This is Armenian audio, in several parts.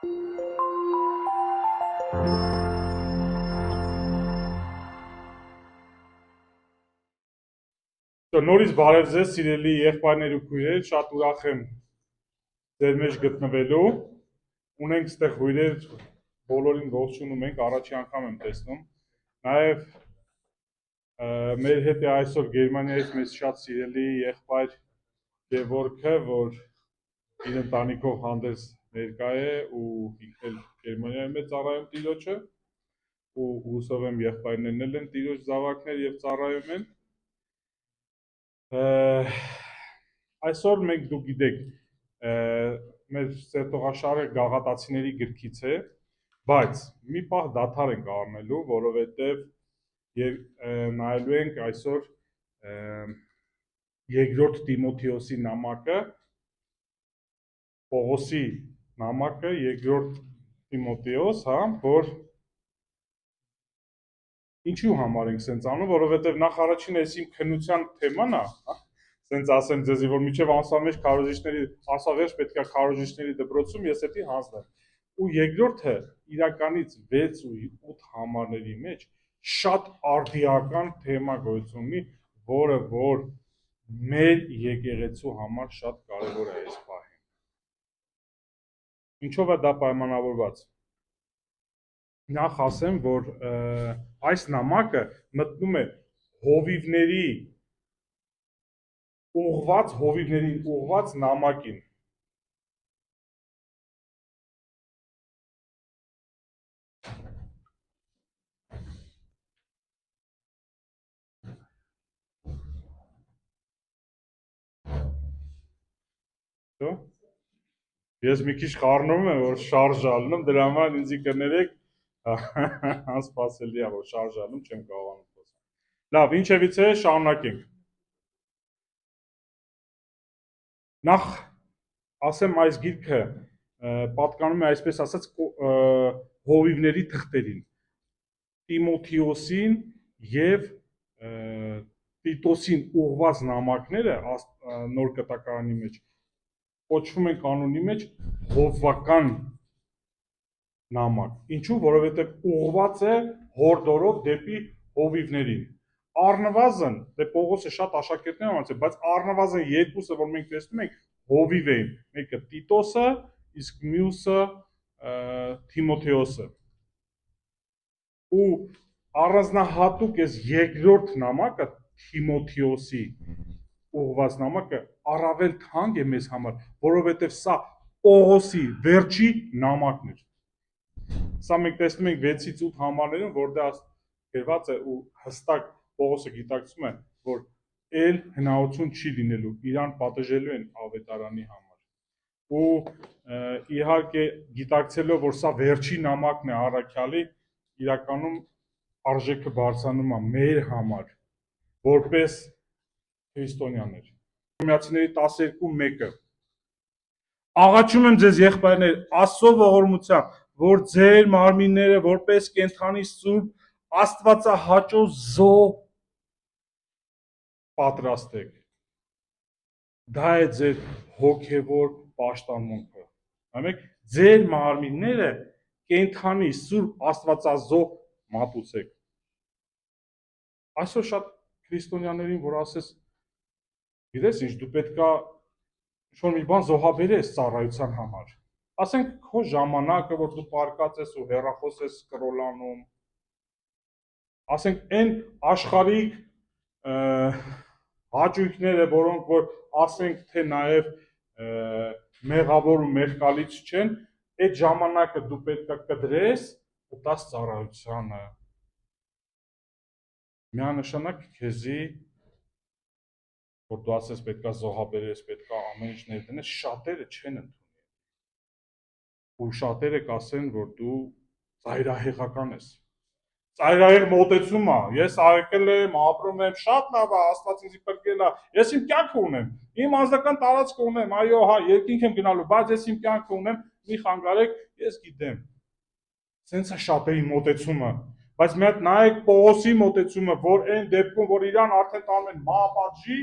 Նորից բարև ձեզ, սիրելի եղբայրներ ու քույրեր, շատ ուրախ եմ ձեր մեջ գտնվելու։ Ունենք ստեղ հյուրեր, բոլորին ողջունում ենք, առաջի անգամ եմ տեսնում։ Նաև մեր հետ է այսօր Գերմանիայից մեզ շատ սիրելի եղբայր Գևորգը, որ իր ընտանիքով հանդես ներկա է ու ինքն էլ Գերմանիայում է ծառայում Տիրոջը, ու հուսով եմ եղբայրներն էլ են Տիրոջ զավակներ եւ ծառայում են։ Այսօր մենք դուք գիտեք մեր սերտողաշարը գաղատացիների գրքից է, բայց մի պահ դադար ենք առնելու, որովհետև նայելու ենք այսօր երկրորդ Տիմոթեոսի նամակը, Պողոսի նամակը, երկրորդ Տիմոթեոս, որ ինչու համար ենք սենց անում, որովհետև նախ առաջին էս իմ քննության թեման է, սենց ասեմ ձեզի, որ միջև ամսվա պետք է քարոզիչների դպրոցում ես էդի հանձնեմ։ Ու երկրորդը իրականից 6 ու 8 համարների մեջ շատ արդիական թեմա գոյություն ունի, որը որ մեր եկեղեցու համար շատ կարևոր է այս պահին։ Ինչով է դա պայմանավորված։ Նախ ասեմ, որ այս նամակը մտնում է հովիվներին ուղված նամակին։ Ես մի քիչ խառնում եմ, որ շարժ ալնում, դրա համար ինձի կներեք, անսպասելի է, որ շարժ ալնում, չեմ կարողանում խոսալ։ Լավ, ինչևից է, շարունակենք։ Նախ ասեմ այս գիրքը պատկանում է այսպես ասած հովիվների թղթերին, Տիմոթեոսին եւ Տիտոսին ուղված նամակները նոր կտակարանի մեջ կոչվում են կանոնի մեջ հովվական նամակ։ Ինչու, որովհետև ուղված է հորդորով դեպի հովիվներին։ Առնվազն, դե Պողոսը շատ աշակերտներ ունեցել, բայց առնվազն երկուսը, որ մենք տեսնում ենք, հովիվ էին, մեկը Տիտոսը, իսկ մյուսը Թիմոթեոսը։ Ու առանձնահատուկ էս երկրորդ նամակը Թիմոթեոսի ուղված նամակը առավել թանկ է մեզ համար, որովհետև սա Պողոսի վերջի նամակն էր։ Սա մենք տեսնում ենք 6-ից 8 համարներում, որտեղ գրված է ու հստակ Պողոսը գիտակցում է, որ էլ հնարություն չի լինելու, իրան պատժելու են ավետարանի համար։ Ու իհարկե գիտակցելով, որ սա վերջի նամակն է առաքյալի, իրականում արժեքը բարձրանում է մեր համար, որպես քրիստոնյաներ։ Հռոմեացիների 12:1-ը Աղաչում եմ ձեզ եղբայրներ, Աստծո ողորմությամբ, որ ձեր մարմինները որպես կենդանի սուրբ Աստվածահաճո զոհ պատրաստեք։ Դա է ձեր հոգևոր պաշտամունքը։ Համեք, ձեր մարմինները կենդանի սուրբ Աստվածազոհ մատուցեք։ Այսօր շատ քրիստոնյաներին, որ ասես, գիտես ինչ, դու պետքա ինչ-որ մի բան զոհաբերես ծառայության համար։ Ասենք քո ժամանակը, որ դու պարկած ես ու հեռախոս ես սկրոլանում, ասենք այն աշխարհիկ հաճույքները, որոնք որ ասենք թե նաև մեղավոր ու մեղկալից չեն, այդ ժամանակը դու պետքա կդրես ու տաս ծառայությանը։ Միանշանակ քեզի, որ դու ասես պետքա զոհաբերես, պետքա ամեն ինչ ներդնես, շատերը չեն ընդունի։ Ու շատերը կասեն, որ դու ծայրահեղական ես։ Ծայրահեղ մոտեցում է, ես եկել եմ, ապրում եմ, շատ լավ է, Աստված ինձ փրկել է, ես իմ կյանքը ունեմ, իմ անձնական տարածքը ունեմ, այո, հա, երկինք եմ գնալու, բայց ես իմ կյանքը ունեմ, մի խանգարեք, ես գիտեմ։ Սենց է շատերի մոտեցումը, բայց մի հատ նայեք Պողոսի մոտեցումը, որ այն դեպքում, որ իրան արդեն տանում են մահապատժի,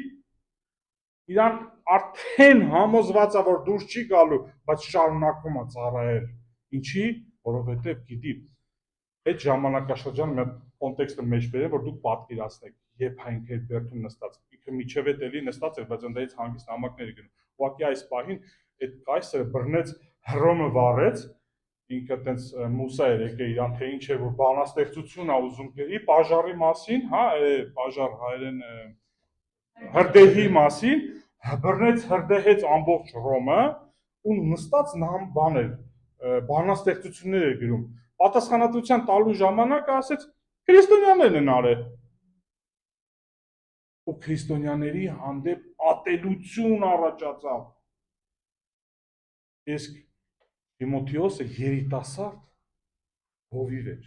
իրան արդեն համոզված է, որ դուրս չի գալու, բայց շարունակում է ծառայել։ Ինչի, որովհետև գիտի, այդ ժամանակաշրջան մեր կոնտեքստը մեջ բերեմ, որ դուք պատկերացնեք, երբ այնքեր բերդում նստած, ինքը միջև էդ էլի նստած էր, բայց ընդդայից հանգիստ նամակներ գնում։ Ուղղակի այս պահին այդ կայսրը բռնեց Հռոմը վառեց, ինքը տենց մուսա էր եկել իրան, թե ինչ է որ բանաստեղծություն ա ուզում գրի պաժարի մասին, հա, պաժար հայերեն հրդեհի մասին, բռնեց հրդեհեց ամբողջ Հռոմը ու նստած բան էր, բանաստեղծություններ էր գրում։ Պատասխանատվության տալու ժամանակ ասեց քրիստոնյաներն են արել։ Ու քրիստոնյաների հանդեպ ատելություն առաջացավ։ Իսկ Տիմոթեոսը երիտասարդ հովիվ էր։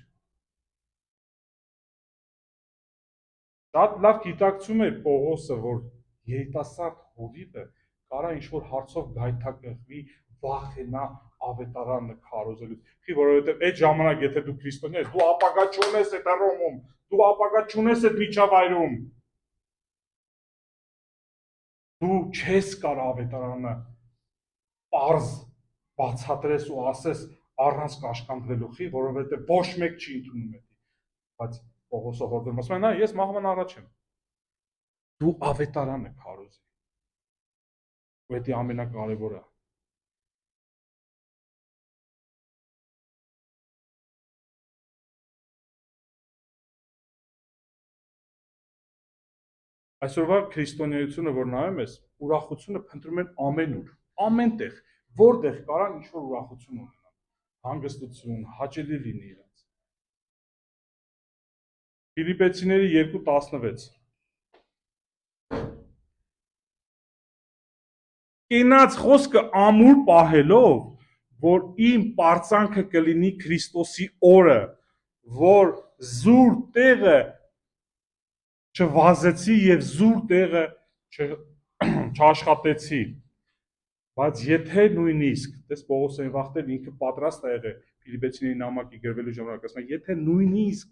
Շատ լավ գիտակցում էր Պողոսը, որ երիտասարդ հովիվը կարա ինչ-որ հարցով գայթակղվի, վախենա ավետարանը քարոզելուց։ Քի որովհետև այդ ժամանակ եթե դու քրիստոնյա ես, դու ապագա չունես այդ Հռոմում, դու ապագա չունես այդ միջավայրում։ Դու չես կարող ավետարանը պարզ բացատրես ու ասես առանց կաշկանդվելու խի, որովհետև ոչ մեկ չի ընդունում այդ։ Բայց Պողոսը հորդորում ասում է, նա ես մահվան առաջ եմ։ Դու ավետարանը քարոզի։ Ու դա ամենակարևորը։ Այսօրվա քրիստոնեությունը, որ նայում ես, ուրախությունը փնտրում են ամենուր, ամենտեղ, որտեղ կարան ինչ-որ ուրախություն ունենան, հանգստություն, հաճելի լինի իրենց։ Ֆիլիպեցիների 2:16 Կենաց խոսքը ամուր պահելով, որ իմ պարծանքը կլինի Քրիստոսի օրը, որ զուր տեղը չվազեցի եւ զուր տեղը չաշխատեցի, բայց եթե նույնիսկ, տես Պողոսը այն վախտել ինքը պատրաստ է եղել Ֆիլիպեցիների նամակի գրվելու ժամանակ, ասում է, եթե նույնիսկ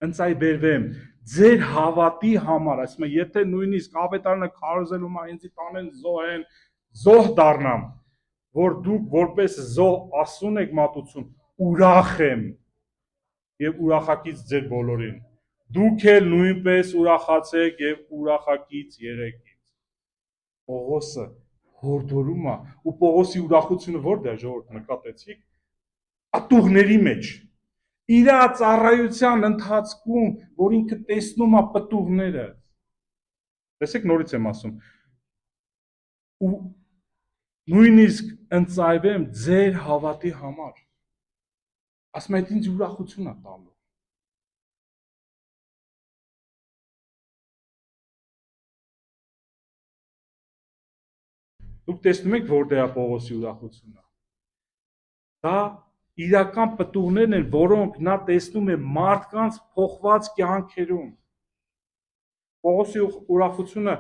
ընծայբերվեմ ձեր հավատի համար, ասում է, եթե նույնիսկ ավետարանը քարոզելու մա ինձ տանեն զոհեն, զոհ դառնամ, որ դուք որպես զոհ ասուն եք մատուցում, ուրախ եմ եւ ուրախակից ձեր բոլորին։ Դուք էլ նույնպես ուրախացեք եւ ուրախակից եղեք։ Պողոսը հորդորում է, ու Պողոսի ուրախությունը որտե՞ղ է, ժողովուրդ, նկատեցիք, ատուղների մեջ։ Իր ծառայության ընթացքում, որ ինքը տեսնում է պտուղները։ Տեսեք, նորից եմ ասում։ Ու նույնիսկ ընծայվեմ ձեր հավատի համար։ Ասում է, ինձ ուրախություն է տալու։ Դուք տեսնում եք որտեղ է Պողոսի ուրախությունը։ Դա իրական պտուղներն են, որոնք նա տեսնում է մարդկանց փոխված կյանքերում։ Պողոսի ուրախությունը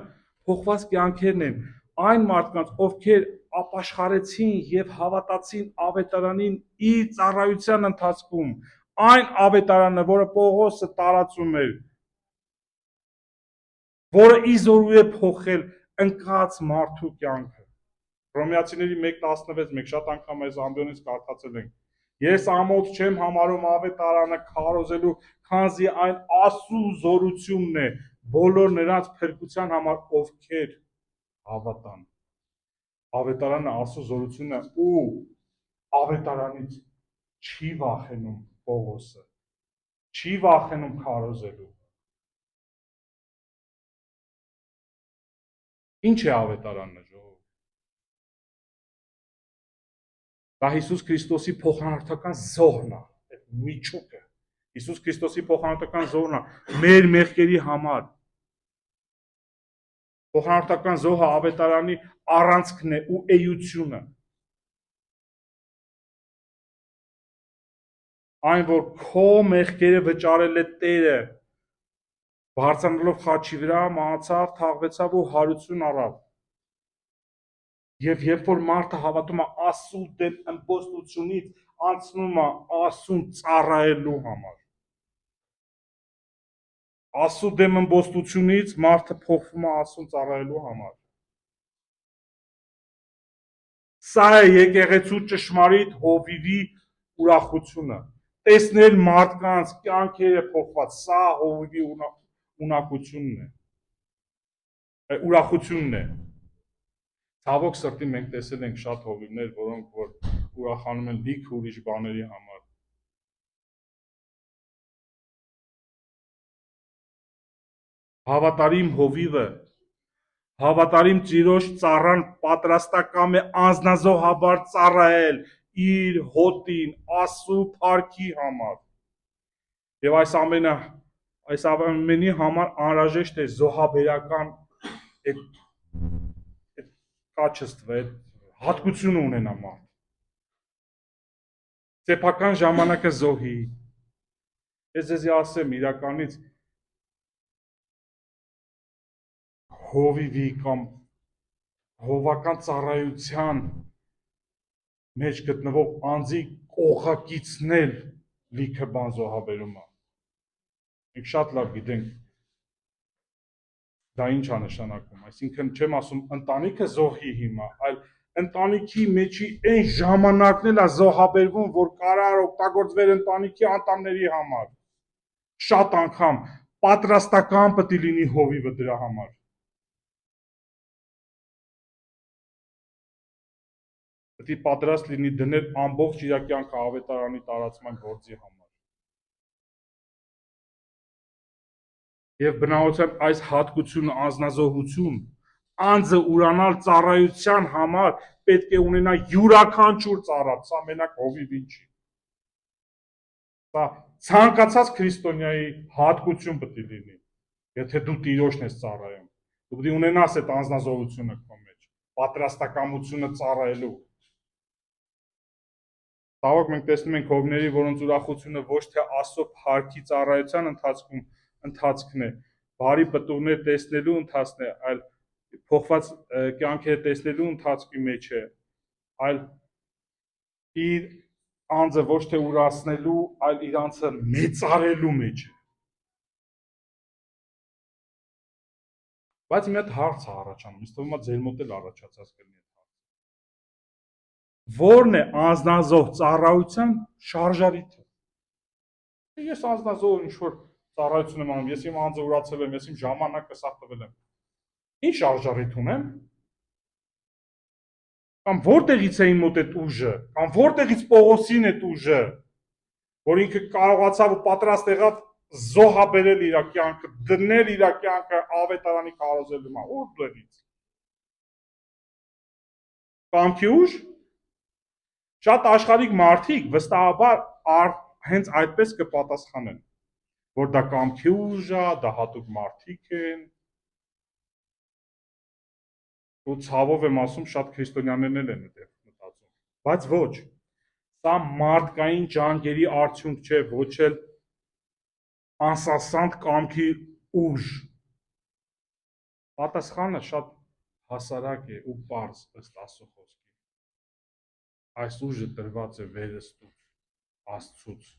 փոխված կյանքերն են այն մարդկանց, ովքեր ապաշխարեցին եւ հավատացին ավետարանին իր ծառայության ընթացքում, այն ավետարանը, որը Պողոսը տարածում էր, որը իզորու է փոխել ընկած մարդու կյանքը։ Հռոմեացիների 1:16 մենք շատ անգամ այս ամբիոնից կարդացել ենք։ Ես ամոթ չեմ համարում ավետարանը քարոզելու, քանզի այն Աստծո զորությունն է բոլոր նրանց փրկության համար, ովքեր հավատան։ Ավետարանը Աստծո զորությունն է ու ավետարանից չի վախենում Պողոսը, չի վախենում քարոզելու։ Ինչ է ավետարանը, ժողովուրդ։ Դա Հիսուս Քրիստոսի փոխանորդական զոհն է, այդ միջուկը։ Հիսուս Քրիստոսի փոխանորդական զոհն է մեր մեղքերի համար։ Փոխանորդական զոհը ավետարանի առանցքն է ու էությունը։ Այն, որ քո մեղքերը վճարել է Տերը, բարձրանալով խաչի վրա, մահացավ, թաղվեցավ ու հարություն առավ։ Եվ երբ որ մարդը հավատում է Աստծո դեմ ըմբոստությունից, անցնում է Աստծուն ծառայելու համար։ Աստծո դեմ ըմբոստությունից մարդը փոխվում է Աստծուն ծառայելու համար։ Սա է եկեղեցու ճշմարիտ հովիվի ուրախությունը։ Տեսնել մարդկանց կյանքերը փոխված, սա հովիվի ունակությունն է, ուրախությունն է։ Ցավոք սրտի մենք տեսել ենք շատ հովիվներ, որոնք որ ուրախանում են լիքը ուրիշ բաների համար։ Հավատարիմ հովիվը, հավատարիմ ծիրոջ ծառան պատրաստակամ է անznազոհաբար ծառայել իր հոտին Աստծո փառքի համար։ Եվ այս ամենի համար անհրաժեշտ է զոհաբերական այդ կաչեստվը, այդ հատկությունը ունենա մարդ։ Սեփական ժամանակը զոհի։ Ես ձեզի ասեմ իրականից հովիվի կամ հովական ծառայության մեջ գտնվող անձի կողակիցնել լիքը բան զոհաբերում է։ Մենք շատ լավ գիտենք դա ինչ է նշանակում, այսինքն չեմ ասում ընտանիքը զոհի հիմա, այլ ընտանիքի մեջի այն ժամանակն էլ է զոհաբերվում, որ կարող օգտագործվել ընտանիքի անդամների համար։ Շատ անգամ պատրաստական պետք է լինի հովիվը դրա համար։ Պետք է պատրաստ լինի դնել ամբողջ իր կյանքը ավետարանի տարածման գործի համար։ Եվ բնավորության այս հատկությունը անznազոհություն, անձը ուրանալ ծառայության համար պետք է ունենա յուրաքանչյուր ծառա, սա մենակ հովիվին չի։ Սա ցանկացած քրիստոնյայի հատկություն պետք է լինի, եթե դու Տիրոջն ես ծառայում։ Դու պետք է ունենաս այդ անznազոհությունը քո մեջ, պատրաստակամությունը ծառայելու։ Ցավոք մենք տեսնում ենք հովիվների, որոնց ուրախությունը ոչ թե Աստծո փառքի ծառայության ընթացքն է, բարի պտուղներ տեսնելու ընթացքն է, այլ փոխված կյանքերը տեսնելու ընթացքի մեջ է, այլ իր անձը ոչ թե ուրացնելու, այլ իր անձը մեծարելու մեջ է։ Բայց մի հատ հարց է առաջանում, ինձ թվում է ձեր մոտ էլ առաջացած կլինի։ Որն է անznազոհ ծառայության շարժարիթը։ Ես անznազոհ ինչ-որ ծառայություն եմ անում, ես իմ անձը ուրացել եմ, ես իմ ժամանակը սա տվել եմ։ Ինչ շարժարիթ ունեմ։ Կամ որտեղից է իմ մոտ այդ ուժը, կամ որտեղից Պողոսին այդ ուժը, որ ինքը կարողացավ ու պատրաստ եղավ զոհաբերել իր կյանքը, դնել իր կյանքը ավետարանի քարոզելու համար, որտեղից։ Կամքի ուժ։ Շատ աշխարհիկ մարդիկ վստահաբար հենց այդպես կպատասխանեն, որ դա կամքի ուժ է, դա հատուկ մարդիկ են։ Ու ցավով եմ ասում, շատ քրիստոնյաներն էլ են այդպես մտածում։ Բայց ոչ։ Սա մարդկային ջանքերի արդյունք չէ, ոչ էլ անսասանդ կամքի ուժ։ Պատասխանը շատ հասարակ է ու պարզ ըստ Աստծո խոսքի։ Այս ուժը տրված է վերստուց, Աստծուց։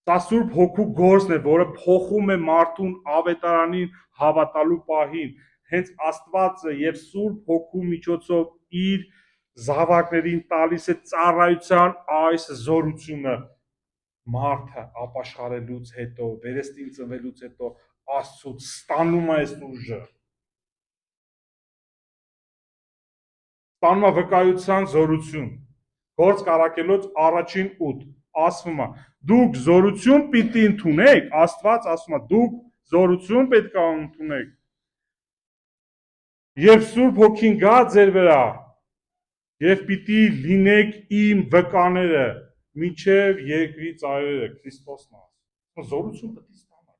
Սա Սուրբ Հոգու գործն է, որը փոխում է մարդուն ավետարանին հավատալու պահին։ Հենց Աստվածը եւ Սուրբ Հոգու միջոցով իր զավակներին տալիս է ծառայության այս զորությունը։ Մարդը ապաշխարելուց հետո, վերստին ծնվելուց հետո Աստծուց ստանում է այս ուժը։ Ստանում է վկայության զորություն։ Գործք առաքելոց 1:8 ասվում է. դուք զորություն պիտի ընդունեք, Աստված ասում է, դուք զորություն պետք է ընդունեք։ Երբ Սուրբ Հոգին գա ձեր վրա, եւ պիտի լինեք իմ վկաները մինչև երկրի ծայրերը, Քրիստոսն է։ Զորություն պետք է ստանալ,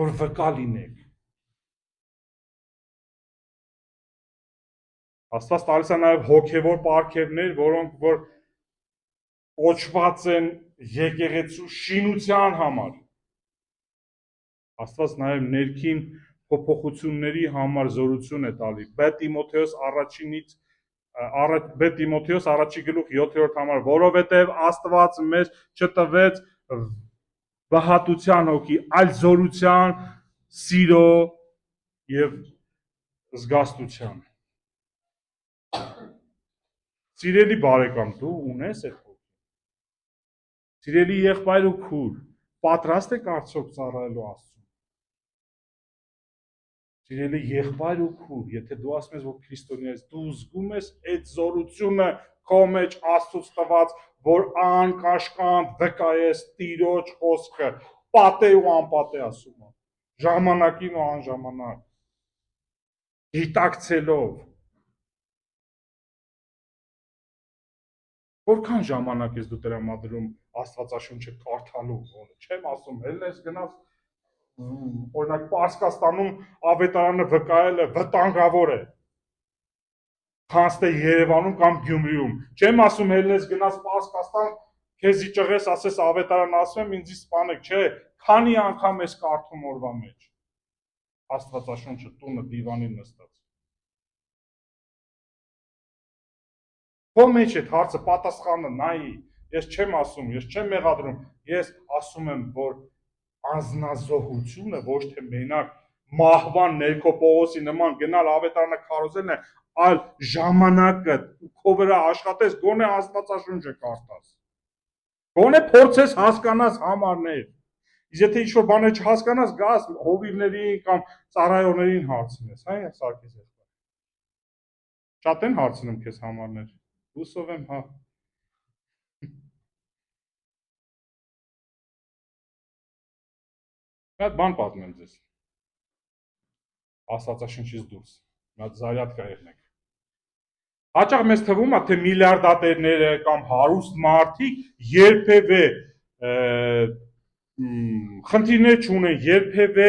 որ վկա լինեք։ Աստված տալիս է նաև հոգևոր պարգևներ, որոնք որ կոչված են եկեղեցու շինության համար։ Աստված նաև ներքին փոփոխությունների համար զորություն է տալի։ Բ Տիմոթեոս 1:7 համար, որովհետև Աստված մեզ չտվեց վհատության հոգի, այլ զորության, սիրո եւ զգաստության։ Սիրելի բարեկամ, դու ունես այդ հոգին։ Սիրելի եղբայր ու քույր, պատրաստ եք արդյոք ծառայելու Աստծուն։ Սիրելի եղբայր ու քույր, եթե դու ասում ես, որ քրիստոնյա ես, դու զգում ես այդ զորությունը քո մեջ Աստծուց տված, որ անկաշկանդ վկայես Տիրոջ խոսքը, պատե ու անպատե ասում է, ժամանակին ու անժամանակ, գիտակցելով։ Որքան ժամանակ ես դու տրամադրում Աստվածաշունչը կարդալու, չեմ ասում, ելն ես գնաց, օրինակ Պարսկաստանում ավետարանը վկայելը վտանգավոր է, քան թե Երևանում կամ Գյումրիում, չեմ ասում, ելն ես գնաց Պարսկաստան, քեզի ճղես, ասես ավետարան ասում եմ, ինձի սպանեք, չէ, քանի անգամ ես կարդում օրվա մեջ Աստվածաշունչը տունը դիվանին նստած։ Քո մեջ այդ հարցը պատասխանը նայի, ես չեմ ասում, ես չեմ մեղադրում, ես ասում եմ, որ անznազողությունը ոչ թե մենակ մահվան ներքո Պողոսի նման գնալ ավետարանը քարոզելն է, այլ ժամանակը քո վրա աշխատես, գոնե Աստվածաշունչը կարդաս։ Գոնե փորձես հասկանաս համարներ։ Իսկ եթե ինչ-որ բաներ չհասկանաս, գաս հովիվներին կամ ծառայողներին հարցնես, հա, Սարգիս եղբայր։ Շատ են հարցնում քեզ համարներ։ Հուսով եմ, հա։ Մի հատ բան պատմեմ ձեզ։ Աստվածաշնչից դուրս։ Մի հատ զարյատկա եղնեք։ Հաճախ մեզ թվում է, թե միլիարդատերները կամ հարուստ մարդիկ երբևէ խնդիրներ չունեն, երբևէ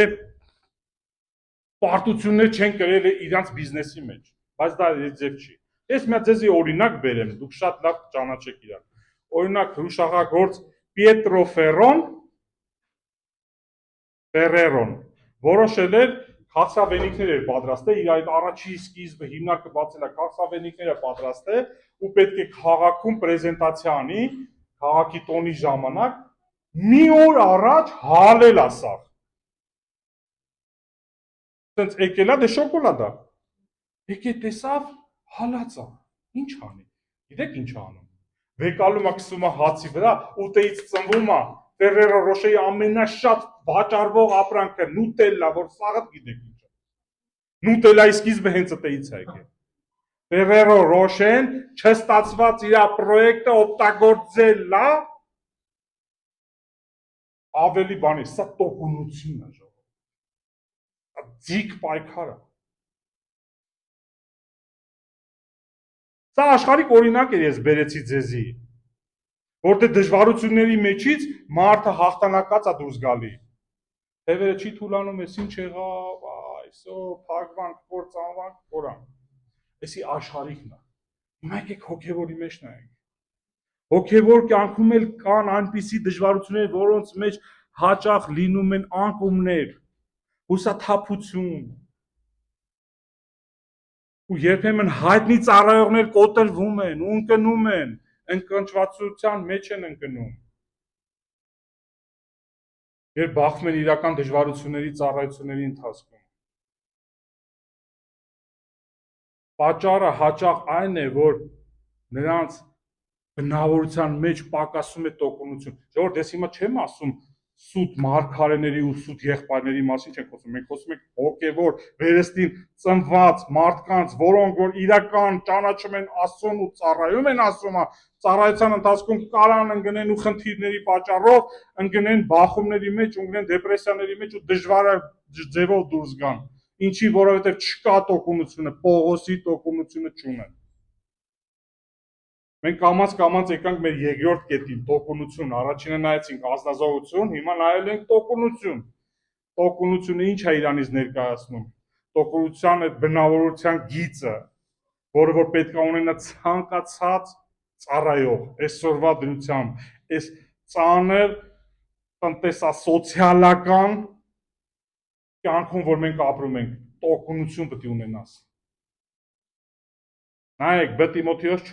պարտություններ չեն կրել իրանց բիզնեսի մեջ, բայց դա ձև չի։ Ես մի հատ ձեզի օրինակ բերեմ, դուք շատ լավ ճանաչեք իրան։ Օրինակ հրուշահագործ Պիետրո Ֆերերոն որոշել էր քաղցրավենիքներ էր պատրաստել, իր այդ առաջի սկիզբը հիմնարկը բացել է քաղցրավենիքները պատրաստել ու պետք է քաղաքում պրեզենտացիա անի, քաղաքի տոնի ժամանակ մի օր առաջ հալել է սա։ Սենց եկել է, դե շոկոլադա։ Եկե տեսավ, հալած է։ Ինչ անի։ Գիտեք ինչ անում։ Վեկալում է քսում է հացի վրա, ուտեից ծնվում է Ֆերերո Ռոշեի ամենաշատ վաճառվող ապրանքը նուտելլա, որ սաղը գիտեք ինչ է։ Նուտելլայի սկիզբը հենց այդից է եկել։ Ֆերերո Ռոշեն չստացված իր պրոյեկտը օգտագործել է ավելի բանի, սա տոկունություն է ժողովուրդ։ Ձիգ պայքար է։ Սա աշխարհիկ օրինակ է ես բերեցի ձեզի, որտեղ դժվարությունների մեջից մարդը հաղթանակած է դուրս գալի։ Թևերը չի թուլանում, ես ինչ եղավ, այսո, փակվանք, կործանվանք, կորան։ Էսի աշխարհիկն է։ Հիմա եկեք հոգևորի մեջ նայենք։ Հոգևոր կյանքում էլ կան այնպիսի դժվարություններ, որոնց մեջ հաճախ լինում են անկումներ, հուսաթափություն։ Ու երբեմն հայտնի ծառայողներ կոտրվում են, ու ընկնում են, ընկճվածության մեջ են ընկնում։ Երբ բախվում են իրական դժվարությունների ծառայությունների ընթացքում։ Պատճառը հաճախ այն է, որ նրանց բնավորության մեջ պակասում է տոկունություն։ Ժողովուրդ, ես հիմա չեմ ասում սուտ մարգարեների ու սուտ եղբայրների մասին չենք խոսում, մենք խոսում ենք հոգևոր վերստին ծնված մարդկանց, որոնք որ իրական ճանաչում են Աստծուն ու ծառայում են Աստծուն, ծառայության ընթացքում կարան ընկնեն ու խնդիրների պատճառով ընկնեն բախումների մեջ, ընկնեն դեպրեսիաների մեջ ու դժվար ձևով դուրս գան։ Ինչի, որովհետև չկա տոկունությունը, Պողոսի տոկունությունը չունեն։ Մենք կամաց եկանք մեր երկրորդ կետին, տոկունություն, առաջինը նայեցինք անznազողություն, հիմա նայել ենք տոկունություն։ Տոկունությունը ինչ է իրանից ներկայացնում։ Տոկունության այդ բնավորության գիծը, որը որ պետք է ունենա ցանկացած ծառայող, այսօրվա դրությամբ, այս ծանր տնտեսասոցիալական կյանքում, որ մենք ապրում ենք, տոկունություն պետք է ունենաս։ Նայեք, Բ Տիմոթեոս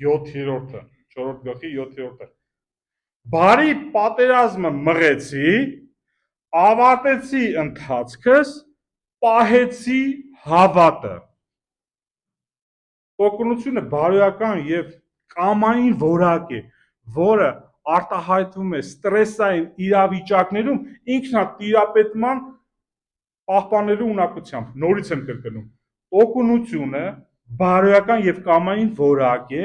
4:7-ը, 4-րդ գլխի 7-րդը։ Բարի պատերազմը մղեցի, ավարտեցի ընթացքս, պահեցի հավատը։ Տոկունությունը բարոյական եւ կամային որակ է, որը արտահայտվում է ստրեսային իրավիճակներում ինքնատիրապետման պահպանելու ունակությամբ։ Նորից եմ կրկնում։ Տոկունությունը բարոյական եւ կամային որակ է,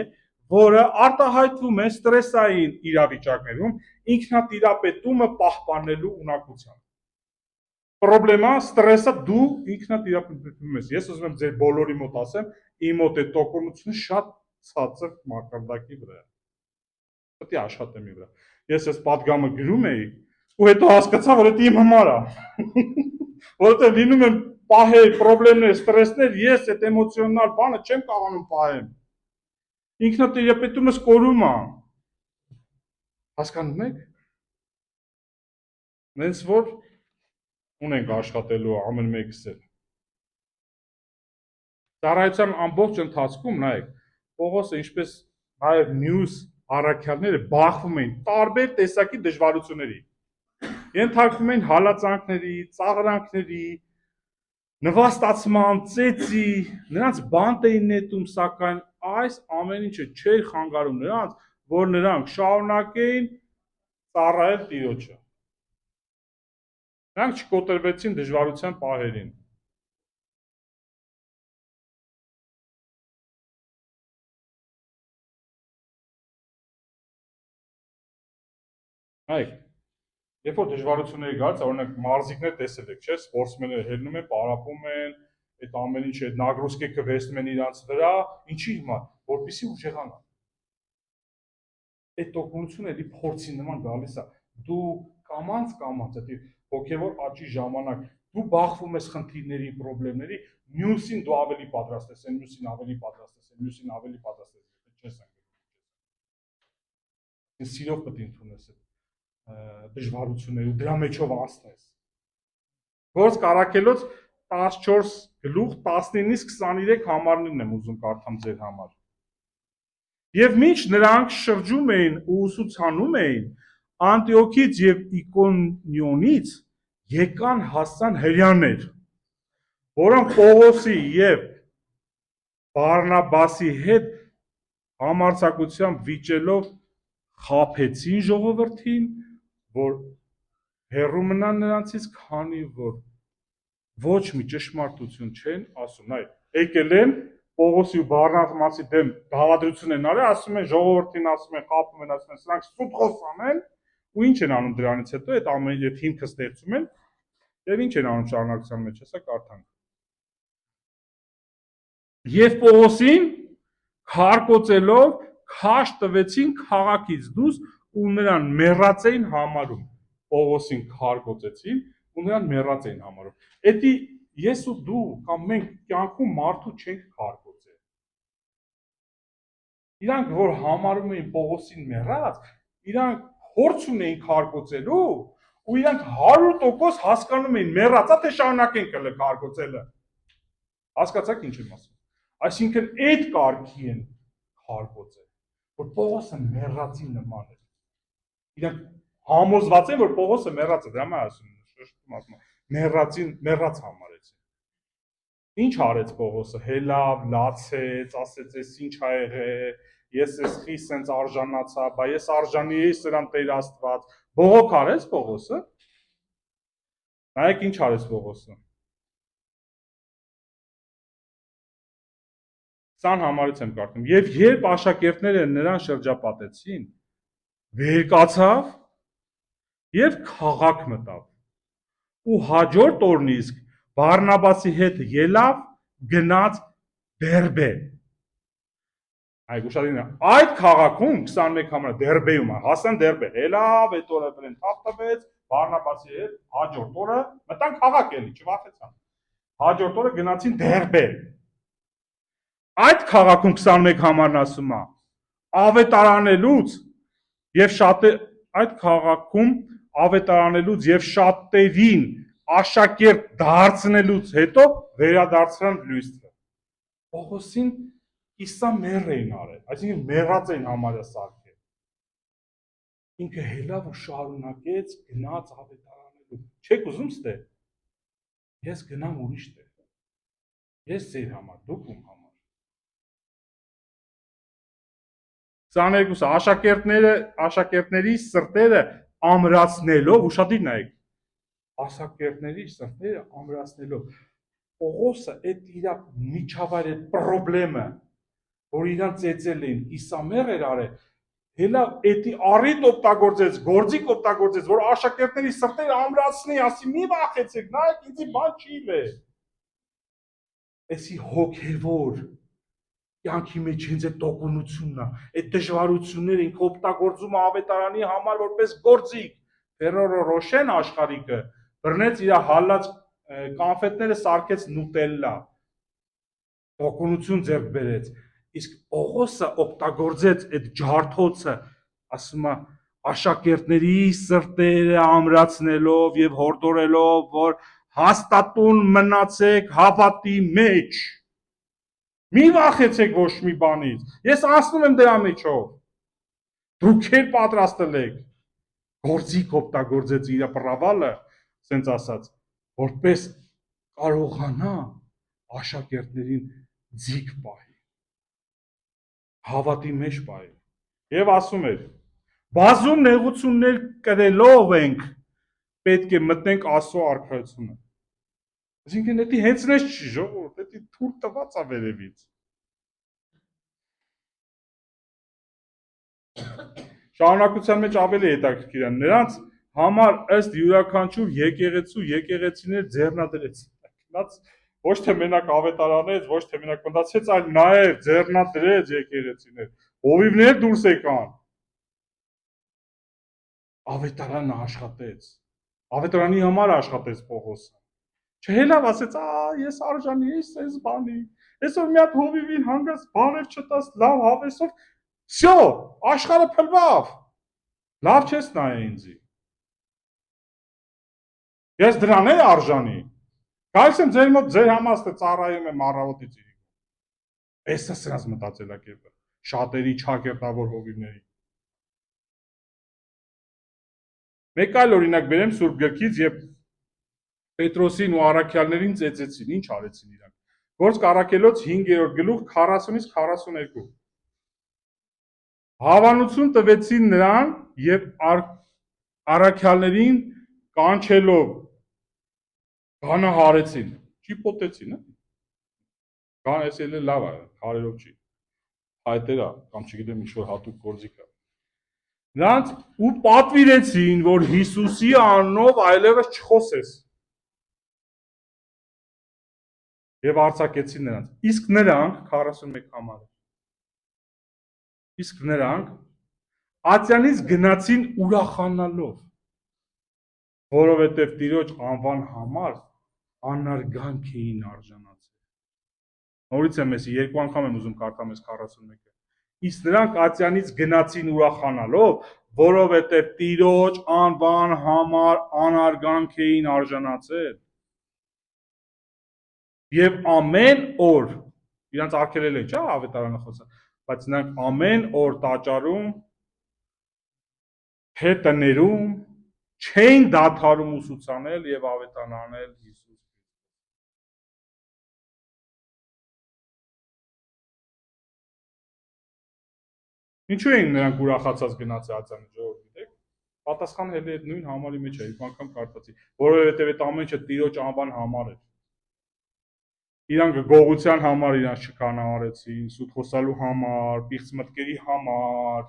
որը արտահայտվում է ստրեսային իրավիճակներում ինքնատիրապետումը պահպանելու ունակությամբ։ Պրոբլեմա ստրեսը դու ինքնատիրապետում ես։ Ես ուզում եմ ձեր բոլորի մոտ ասեմ, իմ մոտ է տոկունությունը շատ ցածր մակարդակի վրա է։ Պետք է աշխատեմ ի վրա։ Ես այս պատգամը գրում էի ու հետո հասկացա, որ դա իմ համար է։ Որովհետև լինում են պահեր, պրոբլեմներ, ստրեսներ, ես այդ էմոցիոնալ բանը չեմ կարողանում պահեմ։ Ինքնատիրապետումս կորում է։ Հասկանում եք։ Նենց որ ունենք աշխատելու ամեն մեկս էլ։ Ծառայության ամբողջ ընթացքում նայեք, Պողոսը ինչպես նաև մյուս առաքյալները բախվում էին տարբեր տեսակի դժվարությունների։ Ենթարկվում էին հալածանքների, ծաղրանքների, նվաստացման, ծեծի, նրանց բանտ էին նետում, սակայն այս ամեն ինչը չէր խանգարում նրանց, որ նրանք շարունակեին ծառայել Տիրոջը։ Նրանք չկոտրվեցին դժվարության պահերին։ Այ երբ որ դժվարությունների գալիս, օրինակ մարզիկներ տեսել եք, չէ՞, սպորտսմենները հելնում են, պարապում են, այդ ամեն ինչը, այդ նագրոսկեքը վեսնում են իրանց վրա, ինչի համար, որպեսզի ուժեղանան։ Այդ տոկունությունը էլի փորձի նման գալիս է։ Դու կամած, այդ հոգևոր աճի ժամանակ դու բախվում ես խնդիրների, խնդիրների, մյուսին դու ավելի պատրաստ ես, մյուսին ավելի պատրաստ ես, մյուսին ավելի պատրաստ ես, չես անգամ։ Ես սիրով պետք է ընդունես դժվարություններ ու դրա մեջով անցնես։ Գործ Կարաքելոց 14 գլուխ 19-ից 23 համարներն եմ ուզում կարդամ ձեր համար։ Եվ մինչ նրանք շրջում էին ու ուսուցանում էին, Անտիոքից եւ Իկոնիոնից եկան հասան հրեաներ, որոնք Պողոսի եւ Բարնաբասի հետ համարձակությամբ վիճելով խաբեցին ժողովրդին, որ հեռու մնան նրանցից, քանի որ ոչ մի ճշմարտություն չեն ասում։ Այ եկել են Պողոսի ու Բարնաբասի դեմ դավադրություն են արել, ասում են ժողովրդին, ասում են խաբում են, ասում են սրանք սուտ խոսան են, ու ինչ են անում դրանից հետո այդ ամեն այդ հիմքը ստեղծում են եւ ինչ են անում շարունակության մեջ, հեսա կարդանք։ Եվ Պողոսին քարկոծելով քաշ տվեցին քաղաքից դուրս ու նրան մեռած էին համարում։ Պողոսին քարկոծեցին ու նրան մեռած էին համարում։ Էդի ես ու դու կամ մենք կյանքում մարդու չենք քարկոծել։ Իրանք որ համարում էին Պողոսին մեռած, իրանք փորձ ունեին քարկոծելու ու իրանք 100% հասկանում էին մեռածա թե շարունակեն կլը քարկոծելը։ Հասկացաք ինչ եմ ասում։ Այսինքն այդ կարգի են քարկոծել, որ Պողոսը մեռածի նման է։ Իրանք համոզված են, որ Պողոսը մեռած է, դրա համար ասում մեռածին մեռած համարեցին։ Ինչ արեց Պողոսը, հելավ, լացեց, ասեց էս ինչ ա եղել, ես էս խի սենց արժանացա, բա ես արժանի էի սրան Տեր Աստված, բողոք արեց Պողոսը։ Նայեք ինչ արեց Պողոսը։ 20 համարից եմ կարդում։ Եվ երբ աշակերտները նրան շրջապատեցին, վեր կացավ եւ քաղաք մտավ։ Ու հաջորդ օրն իսկ Բարնաբասի հետ ելավ գնաց Դերբե։ Այ ուշադրին այդ քաղաքում 21 համարը Դերբեում է, հասան Դերբե։ Ելավ այդ օրը բրեն թափտվեց Բարնաբասի հետ հաջորդ օրը մտան քաղաք էլի, չվախեցան։ Հաջորդ օրը գնացին Դերբե։ Այդ քաղաքում 21 համարն ասում է ավետարանելուց եւ այդ քաղաքում ավետարանելուց եւ շատերին աշակերտ դարձնելուց հետո վերադարձան լույսը։ Պողոսին իսա մեռ էին արել, այսինքն մեռած էին համարը սարքել։ Ինքը հելավ ու շարունակեց գնաց ավետարանելու։ Չեք ուզում ստե։ Ես գնամ ուրիշ տեղ։ Ես ձեր համար, դուք ում համար։ 22-ը աշակերտների սրտերը ամրացնելով, ուշադիր նայեք, աշակերտների սրտերը ամրացնելով, Պողոսը այդ իր միջավայր այդ պրոբլեմը, որ իրան ծեծել էին, իսամեր էր արել, հելա էդի առիթ օգտագործեց, գործիք օգտագործեց, որ աշակերտների սրտերը ամրացնի, ասի մի վախեցեք, նայեք ինձի բան չի լե։ Էսի հոգևոր կյանքի մեջ հենց այդ տոկունությունն է, այդ դժվարությունները ինքը օգտագործում է ավետարանի համար որպես գործիք։ Ֆերորո Ռոշեն աշխարհիկը բռնեց իր հալած կոնֆետները սարքեց նուտելլա, տոկունություն ձեռք բերեց, իսկ Պողոսը օգտագործեց այդ ջարդոցը, ասում է աշակերտների սրտերը ամրացնելով եւ հորդորելով, որ հաստատուն մնացեք հավատի մեջ։ Մի վախեցեք ոչ մի բանից։ Ես ասում եմ դրա միջով։ Դուք էլ պատրաստել եք։ Գործիք օգտագործեց իր պրավալը, ասենց ասած, որպես կարողանա աշակերտներին ձիգ պահի։ Հավատի մեջ պահի։ Եվ ասում էր. բազում նեղություններ կրելով ենք պետք է մտնենք Աստծո արքայությունը։ Այսինքն դա հենց նես չի ժողովուրդ, դա թույլ տված է վերևից։ Շարունակության մեջ ավելի հետաքրքիր է, նրանց համար ըստ յուրաքանչյուր եկեղեցիներ ձեռնադրեց։ Գնաց ոչ թե մենակ ավետարանեց, ոչ թե մենակ մտածեց, այլ նաև ձեռնադրեց եկեղեցիներ։ Հովիվներ դուրս եկան։ Ավետարանը աշխատեց։ Ավետարանի համար աշխատեց Պողոսը։ Չհելավ ասեց, ես արժանի եմ այս բանի, այսօր մի հատ հովիվին հանգած բաներ չտաս, լավ հավեսով, всё, աշխարհը փլվավ, լավ չես նայե ինձի, ես դրան եմ արժանի, գալիս եմ ձեր մոտ, ձեր համաստը ծառայում եմ առավոտից իրիկը, այս է սրանց մտածելակերպը, շատերի չակերտավոր հովիվների։ Մեկ այլ օրինակ բերեմ Սուրբ գրքից եւ Պետրոսին ու առաքյալներին ծեծեցին, ինչ արեցին իրանք։ Գործք առաքելոց 5-րդ գլուխ 40-ից 42։ Հավանություն տվեցին նրան եւ առաքյալներին կանչելով գանահարեցին, ճիպոտեցին, գան էս էլ լավ է, քարերով չի։ Հայտերա կամ չգիտեմ ինչ որ հատուկ գործիք է։ Նրանց ու պատվիրեցին, որ Հիսուսի անունով այլևս չխոսես։ Եվ արձակեցին նրանց։ Իսկ նրանք 41 համարը։ Իսկ նրանք Ատյանից գնացին ուրախանալով, որովհետև Տիրոջ անվան համար անարգանք էին արժանացել։ Նորից եմ ես երկու անգամ եմ ուզում կարդամ այս 41-ը։ Իսկ նրանք Ատյանից գնացին ուրախանալով, որովհետև Տիրոջ անվան համար անարգանք էին արժանացել։ Եվ ամեն օր իրանց արգելել են, չէ՞, ավետարանը խոսա, բայց նրանք ամեն օր տաճարում, թե տներում չէին դադարում ուսուցանել եւ ավետարանել Հիսուս։ Ինչու էին նրանք ուրախացած գնացել Ատյանի ժողով, գիտեք։ Պատասխանը հենց այդ նույն համարի մեջ է, երկու անգամ կարդացի, որովհետև այդ ամեն ինչը Տիրոջ անվան համար է։ Իրանք գողության համար իրանք չկանարեցին, սուտ խոսալու համար, պիղծ մտքերի համար,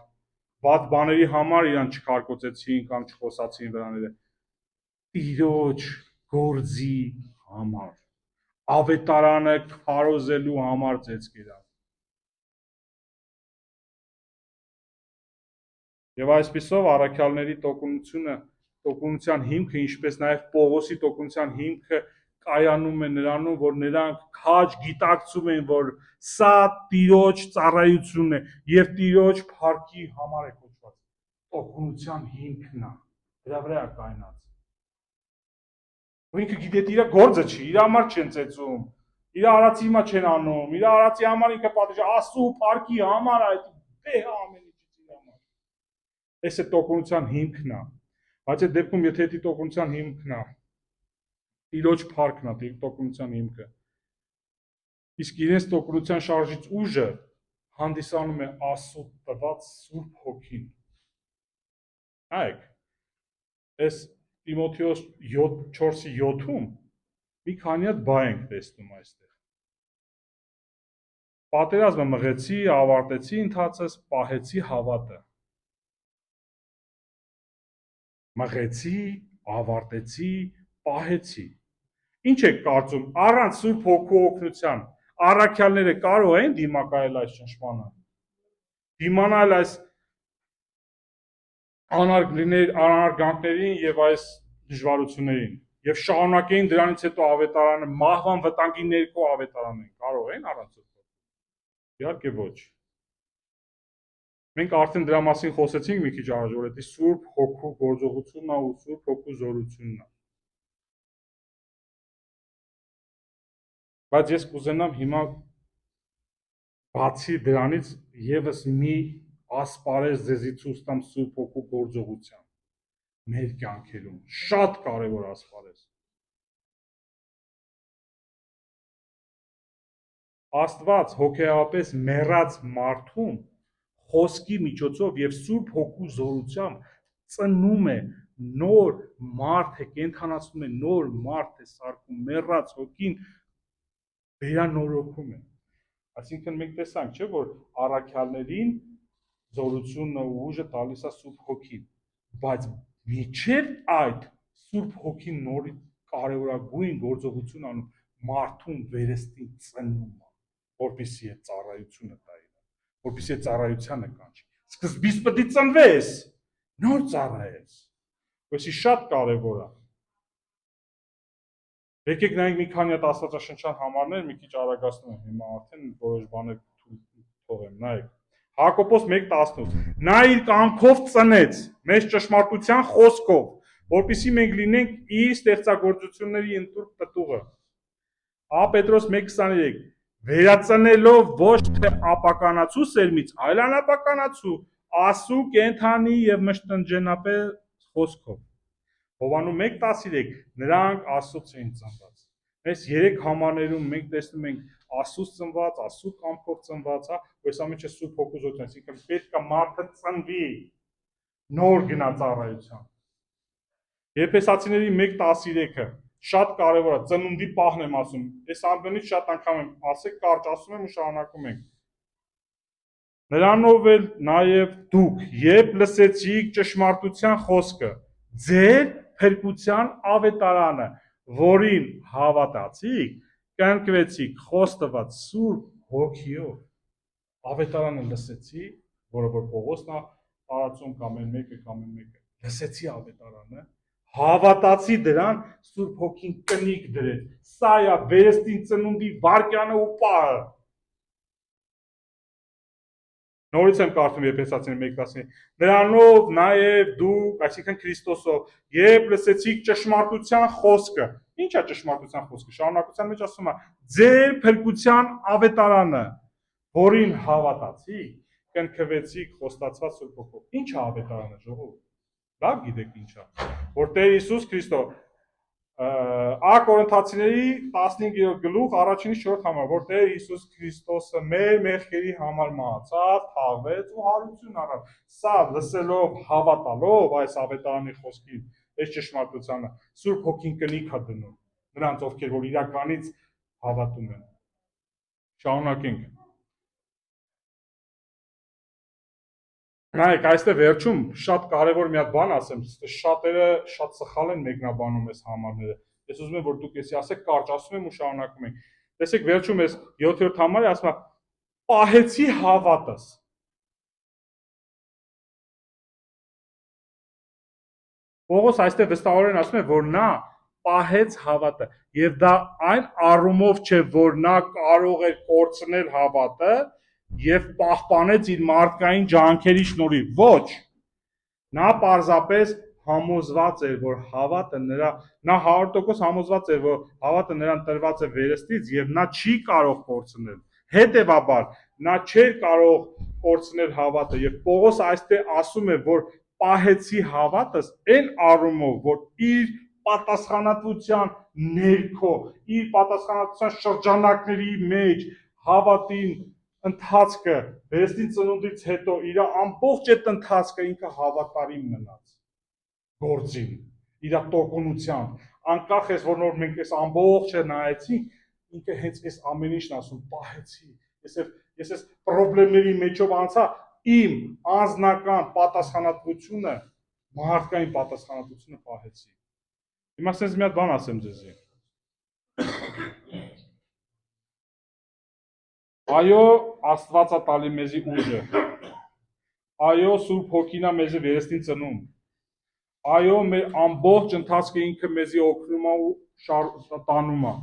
վատ բաների համար իրանք չկարկոծեցին կամ չխոսացին վրաները։ Տիրոջ գործի համար, ավետարանը քարոզելու համար ծեծկերա։ Եվ այսպիսով առաքյալների տոկունության հիմքը, ինչպես նաև Պողոսի տոկունության հիմքը կայանում է նրանում, որ նրանք քաջ գիտակցում են, որ սա Տիրոջ ծառայությունն է եւ Տիրոջ փառքի համար է կոչված։ Տոկունության հիմքն է, դրա վրա է կայնած։ Ինքը գիտե իր գործը չի, իր համար չեն ծեծում, իր արածի հիմա չեն անում, իր արածի համար ինքը պատժ Աստծո փառքի համար է, դե ամեն Այս է տոկունության հիմքն է, բայց այդ դեպքում եթե դա տոկունության հիմքն է, Տիրոջ փառքն է, տոկունության հիմքը։ Իսկ իրենց տոկունության շարժիչ ուժը հանդիսանում է Աստծո տված Սուրբ Հոգին։ Այք, այս Տիմոթեոս 4:7-ում մի քանի հատ բայ ենք տեսնում այստեղ։ Պատերազմը մղեցի, ավարտեցի ընթացս, պահեցի հավատը։ Մղեցի, ավարտեցի, պահեցի։ Ինչ եք կարծում, առանց Սուրբ Հոգու օգնության առաքյալները կարող են դիմակայել այս ճնշմանը։ Դիմանալ այս անարգանքներին եւ այս դժվարություններին եւ շարունակեին դրանից հետո ավետարանը մահվան վտանգի ներքո ավետարան են կարող են առանց Սուրբ Հոգու։ Իհարկե ոչ։ Մենք արդեն դրա մասին խոսեցինք մի քիչ առաջ, որ դա Սուրբ Հոգու գործողությունն է ու Սուրբ Հոգու զորությունն է։ Բայց ես կուզենամ հիմա բացի դրանից եւս մի ասպարեզ ձեզի ցույց տամ Սուրբ Հոգու գործողության մեր կյանքերում, շատ կարևոր ասպարեզ։ Աստված հոգեապես մեռած մարդուն խոսքի միջոցով եւ Սուրբ Հոգու զորությամբ ծնում է նոր մարդ է, կենթանացնում է նոր մարդ է սարքում, մեռած հոգին վերանորոգում է։ Այսինքն մենք տեսանք, չէ՞, որ առաքյալներին զորությունն ու ուժը տալիս է Սուրբ Հոգին, բայց միջև այդ Սուրբ Հոգին նորից կարևորագույն գործողություն անում մարդուն վերստին ծնում է, որպեսզի այդ ծառայությունը տա իրեն, որպեսզի այդ ծառայությանը կանչի։ Սկզբից պետք է ծնվես, նոր ծառայես, որպեսզի շատ կարևոր է։ Եկեք նայենք մի քանի հատ աստվածաշնչյան համարներ, մի քիչ արագացնում եմ, հիմա արդեն որոշ բաներ թողեմ, նայեք։ Հակոբոս 1:18 նա իր կամքով ծնեց մեզ ճշմարտության խոսքով, որպեսզի մենք լինենք իր ստեղծագործությունների ընտուր պտուղը։ Պետրոս 1:23 վերածնելով ոչ թե ապականացու սերմից, այլ անապականացու, ասու, կենթանի եւ մշտնջենապե խոսքով։ Հովանու 1:13 նրանք Աստծուց էին ծնված։ Այս 3 համարներում մենք տեսնում ենք Աստծուց ծնված, Աստծու կամքով ծնված, հա, այս ամենը Սուրբ Հոգու զորություն, այսինքն պետք է մարդը ծնվի նոր գնա ծառայության։ Եփեսացիների 1:13-ը շատ կարևոր է, ծնունդի պահն եմ ասում։ Այս ամենից շատ անգամ եմ ասել, կարճ ասում եմ ու շարունակում ենք։ Նրանով էլ նաև դուք, երբ լսեցիք ճշմարտության խոսքը, ձեր փրկության ավետարանը, որին հավատացիք, կնքվեցիք խոստված Սուրբ Հոգիով։ Ավետարանը լսեցի, որը որ Պողոսն է տարածում կամ մեկը լսեցի ավետարանը, հավատացի դրան, Սուրբ Հոգին կնիկ դրեց։ Սա է վերստին ծնունդի վարկյանը ու պահը։ Նորից եմ կարդում Եփեսացիներին 1:19 նրանով նաև դուք, այսինքն Քրիստոսով, երբ լսեցիք ճշմարտության խոսքը։ Ինչ է ճշմարտության խոսքը։ Շարունակության մեջ ասում է ձեր փրկության ավետարանը, որին հավատացիք, կնքվեցիք խոստացված Սուրբ Հոգով։ Ինչ է ավետարանը, ժողովուրդ։ Լավ գիտեք ինչ է, որ Տեր Հիսուս Քրիստո Կորինթացիների 15-րդ գլուխ առաջինից 4 համար, որ Տեր Հիսուս Քրիստոսը մեր մեղքերի համար մահացավ, թաղվեց ու հարություն առավ։ Սա լսելով, հավատալով այս ավետարանի խոսքին, այս ճշմարտությանը, Սուրբ Հոգին կնիկ է դնում նրանց, ովքեր որ իրականից հավատում են։ Շարունակենք։ Նայեք, այստեղ վերջում շատ կարևոր մի հատ բան ասեմ, շատերը շատ սխալ են մեկնաբանում այս համարները։ Ես ուզում եմ, որ դուք էսի ասեք, կարճ ասում եմ ու շարունակում ենք։ Տեսեք, վերջում այս 7-րդ համարը ասում է. պահեցի հավատս։ Պողոս այստեղ վստահորեն ասում է, որ նա պահեց հավատը, եւ դա այն առումով չէ, որ նա կարող էր կորցնել հավատը եւ պահպանեց իր մարդկային ջանքերի շնորհիվ։ Ոչ։ Նա պարզապես համոզված էր, որ հավատը նա 100% համոզված էր, որ հավատը նրան տրված է վերստից եւ նա չի կարող կորցնել։ Հետևաբար նա չէր կարող կորցնել հավատը եւ Պողոս այստեղ ասում է, որ պահեցի հավատս այն առումով, որ իր պատասխանատվության ներքո, իր պատասխանատվության շրջանակների մեջ հավատին ընթացքը, վերստին ծնունդից հետո իր ամբողջ այդ ընթացքը ինքը հավատարիմ մնաց գործին, իր տոկունությամբ, անկախ էս որ նոր մենք այս ամբողջը նայեցինք, ինքը հենց այս ամեն ինչն ասում, պահեցի, ես այս պրոբլեմների մեջով անցա, իմ անձնական պատասխանատվությունը, մարդկային պատասխանատվությունը պահեցի։ Հիմա ասես մի հատ բան ասեմ ձեզի։ Այո, Աստվածա տալի մեզի ուժը։ Այո, Սուրբ Հոգին է մեզի վերստին ծնում։ Այո, մեր ամբողջ ընթացքը ինքը մեզի օգնում է ու տանում է։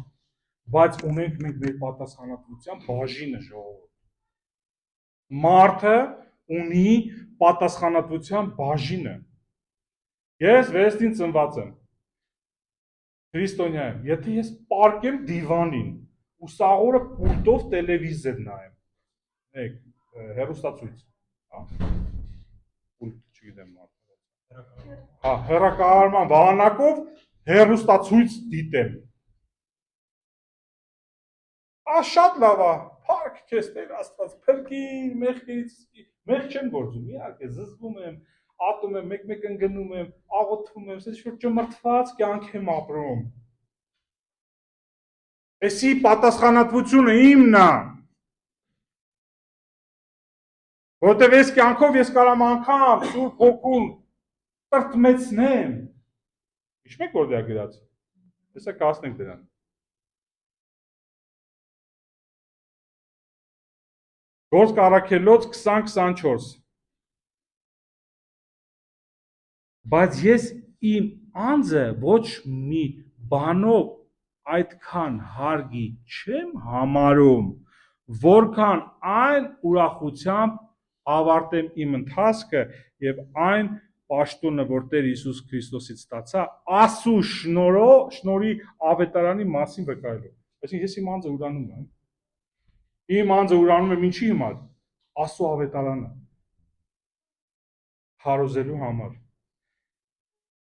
Բայց ունենք մենք մեր պատասխանատվության բաժինը ժողովուրդ։ Մարդը ունի պատասխանատվության բաժինը։ Ես վերստին ծնված եմ։ Քրիստոնյա եմ։ Եթե ես պարկեմ դիվանին ու սաղորը պուլտով տելևիզոր նայեմ։ Մեկ հեռուստացույց, հա։ Պուլտ չգիտեմ մարդը։ Հա, հեռակառավարման վահանակով հեռուստացույց դիտեմ։ Շատ լավ է, փառք քեզ Տեր Աստված, փրկիր մեղքերից, մեղք չեմ գործում, իհարկե զզվում եմ, ատում եմ, մեկ-մեկ ընկնում եմ, աղոթվում եմ, ասես որ ճմրթված կյանք եմ ապրում։ Էսի պատասխանատվությունը իմն է։ Որտեվ այս կյանքով ես կարամ անգամ Սուրբ Հոգուն տրտմեցնեմ։ Հիշում եք որ դրա գրած։ Հեսա կասնենք դրան։ Գործք առաքելոց 20-24 Բայց ես իմ անձը ոչ մի բանով այդքան հարգի չեմ համարում, որքան այն ուրախությամբ ավարտեմ իմ ընթացքը եւ այն պաշտոնը, որ Տեր Հիսուս Քրիստոսից ստացա, Աստծո շնորհի ավետարանի մասին վկայելով։ Այսինքն ես իմ անձը ուրանում եմ։ Իմ անձը ուրանում եմ ինչի համար։ Աստծո ավետարանը հարոզելու համար։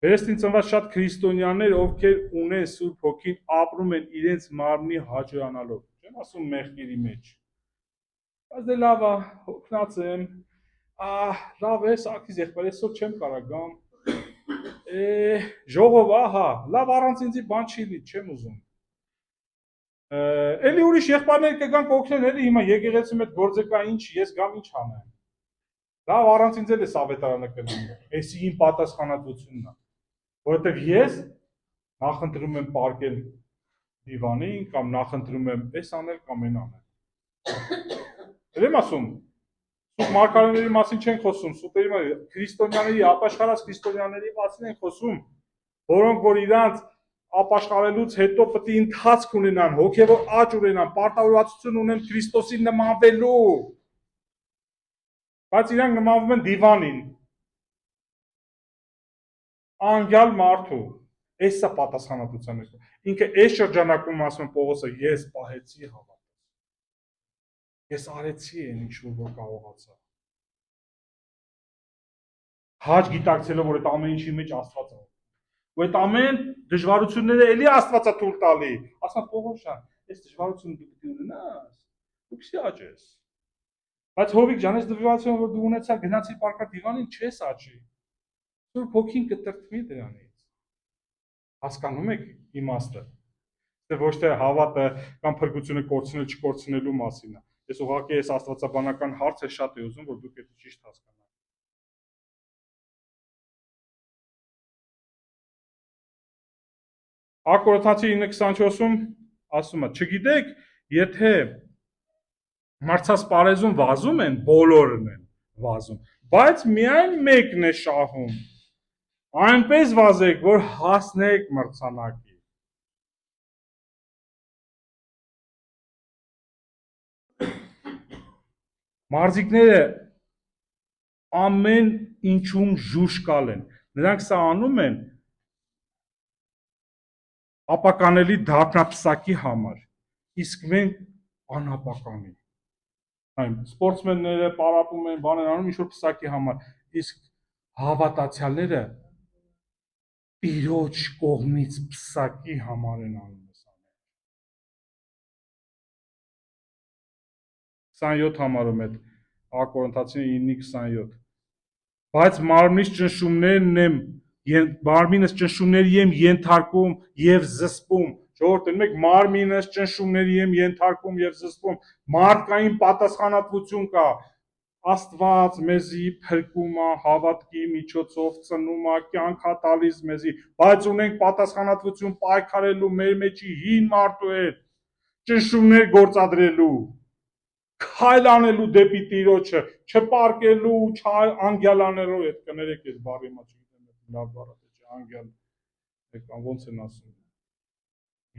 Վերստին ծնված շատ քրիստոնյաներ, ովքեր ունեն Սուրբ Հոգին, ապրում են իրենց մարմնի հաճոյանալով։ Չեմ ասում մեղքերի մեջ։ Բայց դե լավ է, հոգնած եմ, լավ է, սակից եղբայր, այսօր չեմ կարա գամ։ Ժողով, ահա, լավ առանց ինձի բան չի լինի, չեմ ուզում։ Էլի ուրիշ եղբայրներ կգան կօգնեն, էլի հիմա եկեղեցում այդ գործը կա, ինչ ես գամ ինչ անեմ։ Լավ առանց ինձ էլ էս ավետարանը կլինի։ Էսի իմ պատասխանատվությունն է։ Որովհետև ես նախընտրում եմ պարկել դիվանին կամ նախընտրում եմ այս անել կամ այն անել։ Դե եմ ասում, սուտ մարգարեների մասին չեն խոսում, սուտերի քրիստոնյաների, ապաշխարած քրիստոնյաների մասին են խոսում, որոնք որ իրանց ապաշխարելուց հետո պետք է ընթացք ունենան, հոգևոր աճ ունենան, պարտավորվածություն ունեն Քրիստոսին նմանվելու։ Բայց իրանք նմանվում են դիվանին։ Անգյալ մարդու, այս է պատասխանատվության մեջ։ Ինքը այս շրջանակում ասում է Պողոսը, ես պահեցի հավատս։ Ես արեցի այն ինչ որ կարողացա։ Հաճ գիտակցելով որ այդ ամեն ինչի մեջ Աստված է։ Ու այդ ամեն դժվարությունները էլի Աստվածա թույլ տալի։ Ասա Պողոս ջան, այս դժվարությունը դու պետք է ունենաս։ Դու քսի աճես։ Բայց Հովիկ ջան, այս դժվարությունը որ դու ունեցա, գնացի պարկա դիվանին, չես աճի։ Սուրբ Հոգին կտրտմի դրանից։ Հասկանում եք իմաստը։ Դե ոչ թե հավատը կամ փրկությունը կորցնել չկորցնելու մասին է։ Ես ուղղակի այս աստվածաբանական հարցը շատ է ուզում, որ դուք դա ճիշտ հասկանաք։ Ակորոթացի 9:24-ում ասում է, չգիտեք, եթե մարցած պարեզում վազում են, բոլորն են վազում, բայց միայն մեկն է շահում։ Այնպես վազեք, որ հասնեք մրցանակի։ Մարզիկները ամեն ինչում ժուշկալ են։ Նրանք սա անում են ապականելի դափնապսակի համար, իսկ մենք անապականի։ Այն սպորտսմենները պարապում են, բաներ անում ինչ որ պսակի համար, իսկ հավատացյալները Տիրոջ կողմից պսակի համար են անում ես ամեն։ 27 համարում այդ Ա Կորինթացին 9:27 բայց մարմնից ճնշումներն եմ մարմինս ճնշումների եմ ենթարկում եւ զսպում ժողովուրդ մեկ մարմինս ճնշումների եմ ենթարկում եւ զսպում մարդկային պատասխանատվություն կա Աստված մեզի փրկում է հավատքի միջոցով ծնում է կյանք է տալիս մեզի բայց ունենք պատասխանատվություն պայքարելու մեր մեջի հին մարդու հետ ճնշումներ գործադրելու քայլ անելու դեպի Տիրոջը չպարկելու չանգյալանելու այդ կներեք այս բառի մեջ չգիտեմ լավ բառ է չէ անգյալ եկան ոնց են ասում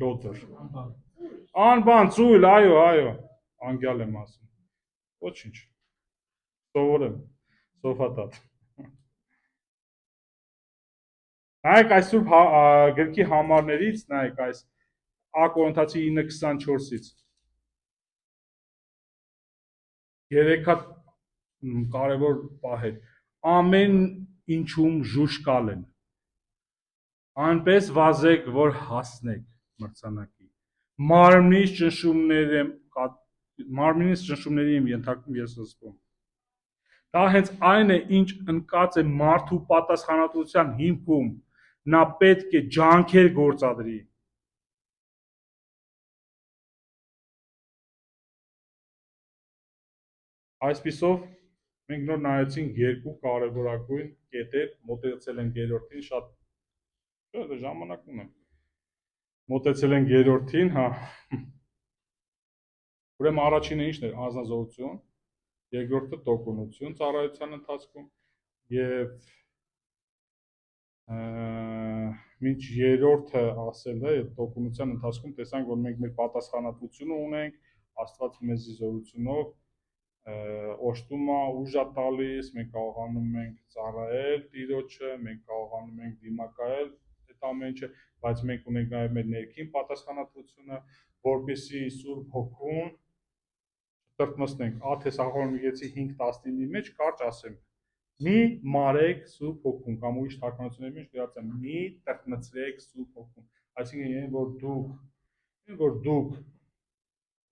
լոդր անբան ծույլ այո անգյալ եմ ասում ոչինչ սովորեմ սոֆատատ նայեք այս սուրբ գրքի համարներից նայեք այս Ա Կորինթացի 9:24-ից երեք հատ կարևոր պահեր ամեն ինչում ժուշկալ են այնպես վազեք որ հասնեք մրցանակի մարմնից ճնշումների եմ ենթարկում ես զսպում դա հենց այն է ինչ ընկած է մարդու պատասխանատվության հիմքում նա պետք է ջանքեր գործադրի այսպիսով մենք նոր նայեցինք երկու կարևորագույն կետեր մոտեցել ենք երրորդին շատ ժամանակ ունեմ մոտեցել ենք երրորդին հա ուրեմն առաջինը ինչն էր անձնազոհություն երկրորդը տոկունություն ծառայության ընթացքում եւ մինչ երրորդը ասել է տոկունության ընթացքում տեսանք որ մենք մեր պատասխանատվությունը ունենք Աստված մեզի զորությունով օժտում է ուժ է տալիս մենք կարողանում ենք ծառայել Տիրոջը մենք կարողանում ենք դիմակայել այդ ամեն ինչը բայց մենք ունենք նաև մեր ներքին պատասխանատվությունը որպեսզի Սուրբ Հոգուն տրտմստենք Աթեսաղոնիկեցի 5:19-ի մեջ կարճ ասեմ մի մարեք Սուրբ Հոգուն կամ ուրիշ թարգմանությունների մեջ գրած է մի տրտմցրեք Սուրբ Հոգուն այսինքն որ դուք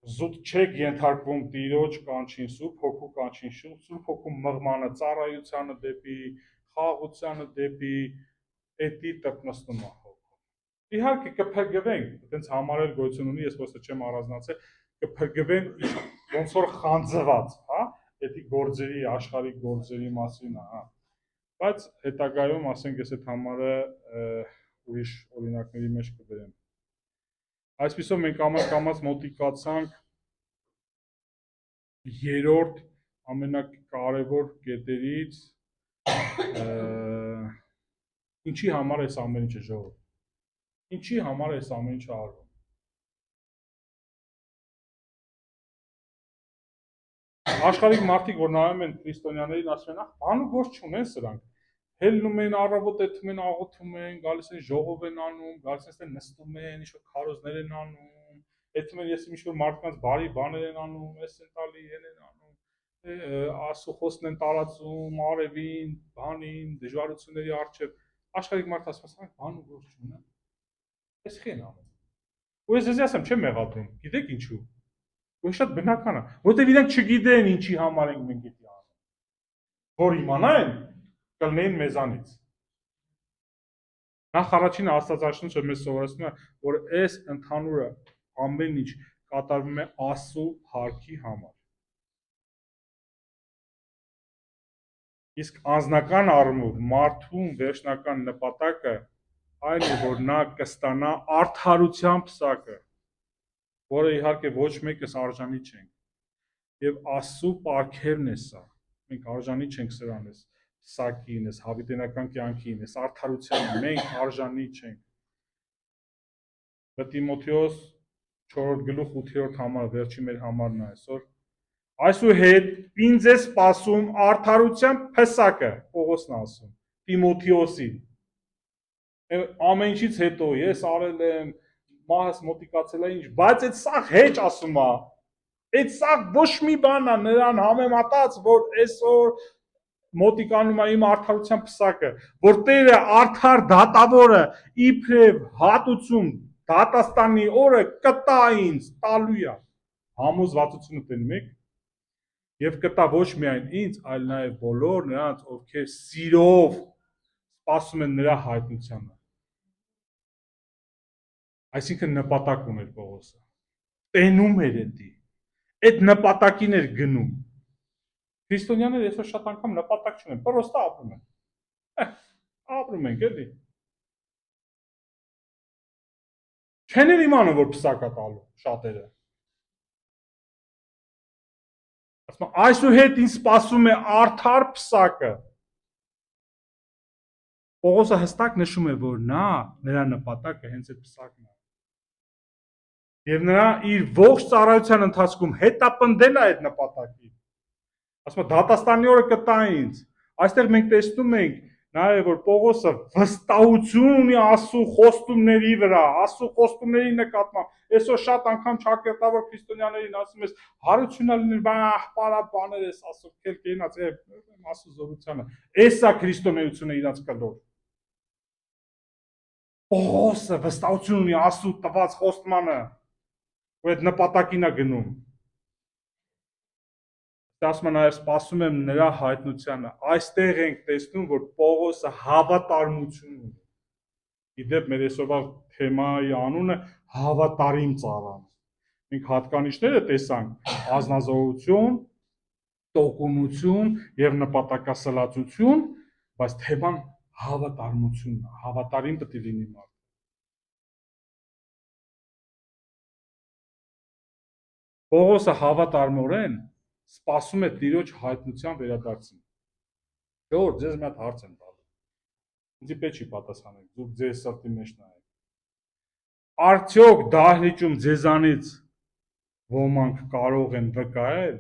զուտ չեք ենթարկվում Տիրոջ կանչին, Սուրբ Հոգու կանչին, Սուրբ Հոգու մղմանը, ծառայությանը դեպի, խաղաղությանը դեպի, էդի տրտմստում է Հոգուն։ Իհարկե կփրկվենք, այտենց համարել գոյություն ունի, ես ոստը չեմ առանձնացել, կփրկվենք ոնց որ խանձված, հա, էդի գործերի, աշխարհիկ գործերի մասին է, հա։ Բայց հետագայում, ասենք, ես այդ համարը ուրիշ օրինակների մեջ կբերեմ։ Այսպիսով մենք կամաց մոտիկացանք երրորդ ամենակարևոր կետերից ինչի համար է ամեն ինչը ժողովուրդ։ Ինչի համար է ամեն ինչը արվում։ Աշխարհիկ մարդիկ, որ նայում են քրիստոնյաներին, ասում են, բան ու գործ չունեն սրանք։ Հելնում են առավոտ էթում են աղոթում են, գալիս են ժողով են անում, գալիս են նստում են, ինչ-որ քարոզներ են անում, էթում են ես ինչ-որ մարդկանց բարի բաներ են անում, էս են տալի, են անում, ասուխոսն են տարածում, արևին, բանին, դժվարությունների առջև, աշխարհիկ մարդը ասում են, բան ու գործ չունեն։ Էս խի են անում։ Ու ես ասեմ, չեմ մեղադրում, գիտեք ինչու։ Ու շատ բնական է, որտեղ իրենք չգիտեն ինչի համար ենք մենք դա անում։ Որ իմանան կլնեն մեզանից։ Նախ առաջինը Աստվածաշունչը մեզ սովորեցնում է, որ այս ընդհանուրը ամեն ինչ կատարվում է Աստծո փառքի համար։ Իսկ անձնական առումով մարդու վերջնական նպատակը այն է, որ նա կստանա արդարության պսակը, որը իհարկե ոչ մեկս արժանի չենք։ Եվ Աստծո պարգևն է սա։ Մենք արժանի չենք սրանից։ Սակին, այս հավիտենական կյանքին, այս արդարությանը մենք արժանի չենք։ Տիմոթեոս 4:8 համարը վերջի մեր համարն է այսօր։ Այսուհետ ինձ է սպասում արդարության փսակը, Պողոսն ասում, Տիմոթեոսին։ Ամեն ինչից հետո ես արել եմ, մահս մոտիկացել է ինչ, բայց այդ սա հեչ ասում է։ Այդ սա ոչ մի բան է նրան համեմատած, որ այսօր մոտիկանում է իմ արդարության պսակը, որ Տերը արդար դատավորը իբրև հատուցում դատաստանի օրը կտա ինձ, տալույա։ Համոզվածությունը տենում եք եւ կտա ոչ միայն ինձ, այլ նաեւ բոլոր նրանց, ովքեր սիրով սպասում են նրա հայտնությանը։ Այսինքն նպատակ ուներ Պողոսը։ Տենում էր էդի։ Այդ նպատակին էր գնում։ Քրիստոնյաները այսօր շատ անգամ նպատակ չունեն, պրոստը ապրում են։ Ապրում ենք էլի։ Չեն էլ իմանում, որ պսակա տալու շատերը։ Ասում այսուհետ ինձ սպասում է արդար պսակը։ Պողոսը հստակ նշում է, որ նրա նպատակը հենց այդ պսակն է։ Եվ նրա իր ողջ ծառայության ընթացքում հետապնդել է այդ նպատակին։ Ասում դատաստանի օրը կտա ինձ։ Այստեղ մենք տեսնում ենք նաև որ Պողոսը վստահություն ունի Աստծո խոստումների վրա, Աստծո խոստումների նկատմամբ։ Այսօր շատ անգամ ճակերտավոր քրիստոնյաներին ասում ես հարություն լինի, բաներ ես ասում, քել կենաց Աստծո զորությանը։ Էսա քրիստոնեությունը իրաց կլոր։ Պողոսը վստահություն ունի Աստծո տված խոստմանը, որ այդ նպատակին է գնում։ Ասում նաև սպասում եմ նրա հայտնությանը։ Այստեղ ենք տեսնում, որ Պողոսը հավատարմություն ունի։ Իդեպ մեր այսօրվա թեմայի անունը հավատարիմ ծառան։ Մենք հատկանիշները տեսանք՝ ազնազողություն, տոկունություն եւ նպատակասլացություն, բայց թեման հավատարմությունն է, հավատարիմ պետք է լինի մարդը։ Պողոսը հավատարմորեն սպասում է Տիրոջ հայտնության վերադարձին։ Ժողովուրդ, ձեզ մի հատ հարց եմ տալու։ Ինձ պետք չի պատասխանել, դուք ձեր սրտի մեջ նայեք։ Արդյոք դահլիճում ձեզանից ոմանք կարող են վկայել,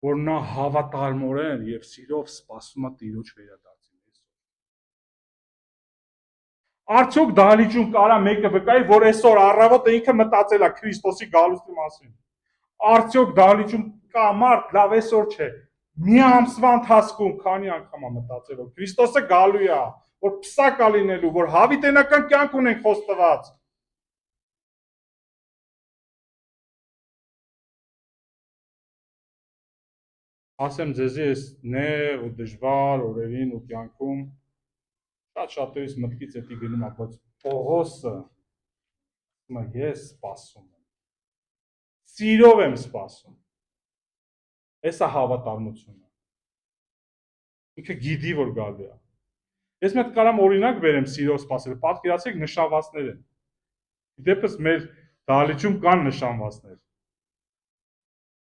որ նա հավատարմորեն եւ սիրով սպասում է Տիրոջ վերադարձին։ Արդյոք դահլիճում կարա մեկը վկայի, որ այսօր առավոտը ինքը մտածել է Քրիստոսի գալուստի մասին։ Արդյոք դահլիճում կա մարդ, լավ այսօր չէ, մի ամսվա ընթացքում քանի անգամ է մտածել, որ Քրիստոսը գալու է, որ պսակ է լինելու, որ հավիտենական կյանք ունենք խոստված։ Ասեմ ձեզի այս նեղ ու դժվար օրերին ու կյանքում շատ-շատերիս մտքից էդի գնում է, բայց Պողոսը ես սպասում եմ։ Սիրով եմ սպասում։ Էսա հավատարմությունը։ Ինքը գիտի, որ գալու է։ Ես մեկ կարամ օրինակ բերեմ սիրով սպասել, պատկերացրեք նշանվածներ են։ Դեպս մեր դահլիճում կան նշանվածներ։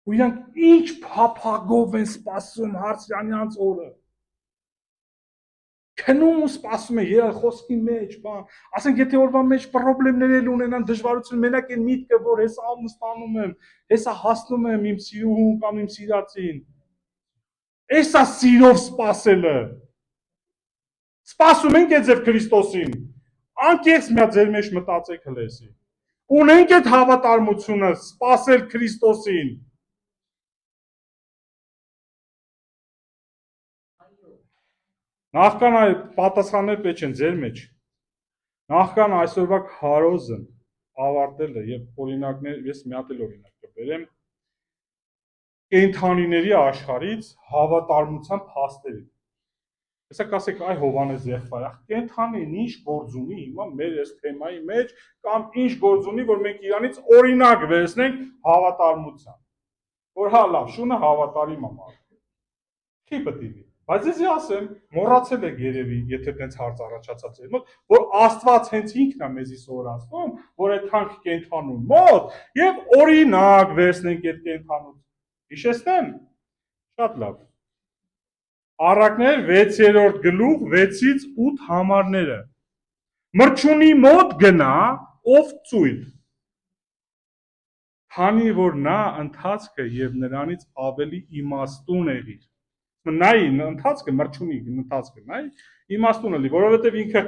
Ու իրանք ինչ փափագով են սպասում հարցրանյանց օրը։ Քնում ու սպասում են երալ խոսքի մեջ, բան։ Ասենք եթե օրվա մեջ խնդիրներ էլ ունենան, դժվարություն, մենակ այն միտքը, որ հեսա ամուսնանում եմ, հեսա հասնում եմ իմ սիրուհուն կամ իմ սիրածին։ Էսա սիրով սպասելը։ Սպասում ենք այդ ձեր Քրիստոսին։ Անկեղծ մի հատ ձեր մեջ մտածեք հլեսի։ Ունենք այդ հավատարմությունը սպասել Քրիստոսին։ Նախքան այդ պատասխաններ պետք են ձեր մեջ։ Նախքան այսօրվա քարոզն ավարտելը եւ օրինակներ, ես մի հատ էլ օրինակ կբերեմ կենդանիների աշխարհից հավատարմության փաստերի։ Հեսա կասեք, այ Հովանես եղբայր, կենդանին ինչ գործ ունի հիմա մեր այս թեմայի մեջ կամ ինչ գործ ունի, որ մենք իրանից օրինակ վերցնենք հավատարմության։ Որ հա լավ, շունը հավատարիմ է մարդ։ Չի պետք է։ Բայց ես ասեմ, մոռացել եք երևի, եթե տենց հարց առաջացած է մոտ, որ Աստված հենց ինքն է մեզի սովորացնում, որ այդքան կենդանու մոտ եւ օրինակ վերցնենք այդ կենդանուց։ Հիշեցնեմ։ Շատ լավ։ Առակներ 6-րդ գլուխ 6-ից 8 համարները։ Մրջունի մոտ գնա, ով ծույլ։ Քանի որ նա ընթացքը եւ նրանից ավելի իմաստուն եղիր։ Նայ ընթացքը մրջունի ընթացքը նայ իմաստունը լի, որովհետև ինքը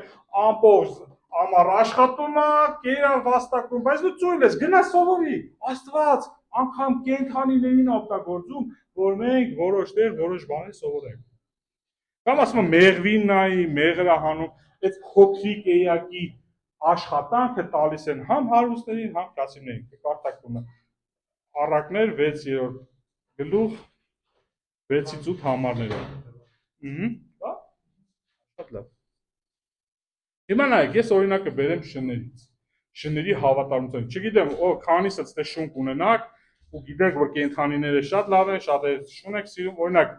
ամբողջ ամառ աշխատում է, կերան վաստակում, բայց դու ծույլ ես, գնա սովորի, Աստված անգամ կենդանիներին օգտագործում, որ մենք որոշտեղ որոշ բաներ սովորենք։ Կամ ասում եմ մեղվին նայի, մեղրա հանում, այդ փոքրիկ էակի աշխատանքը տալիս են համ հարուստներին, համ կասիմներին։ Կարտակում առակներ 6-րդ գլուխ 6-ից 8 համարներով։ Հա, շատ լավ։ Հիմա նայեք, ես օրինակը բերեմ շներից։ Շների հավատարմություն։ Չգիտեմ, քանիսը դե շունկ ունենաք, ու գիտեք, որ կենդանիները շատ լավ են, շատ է շուն եք սիրում, օրինակ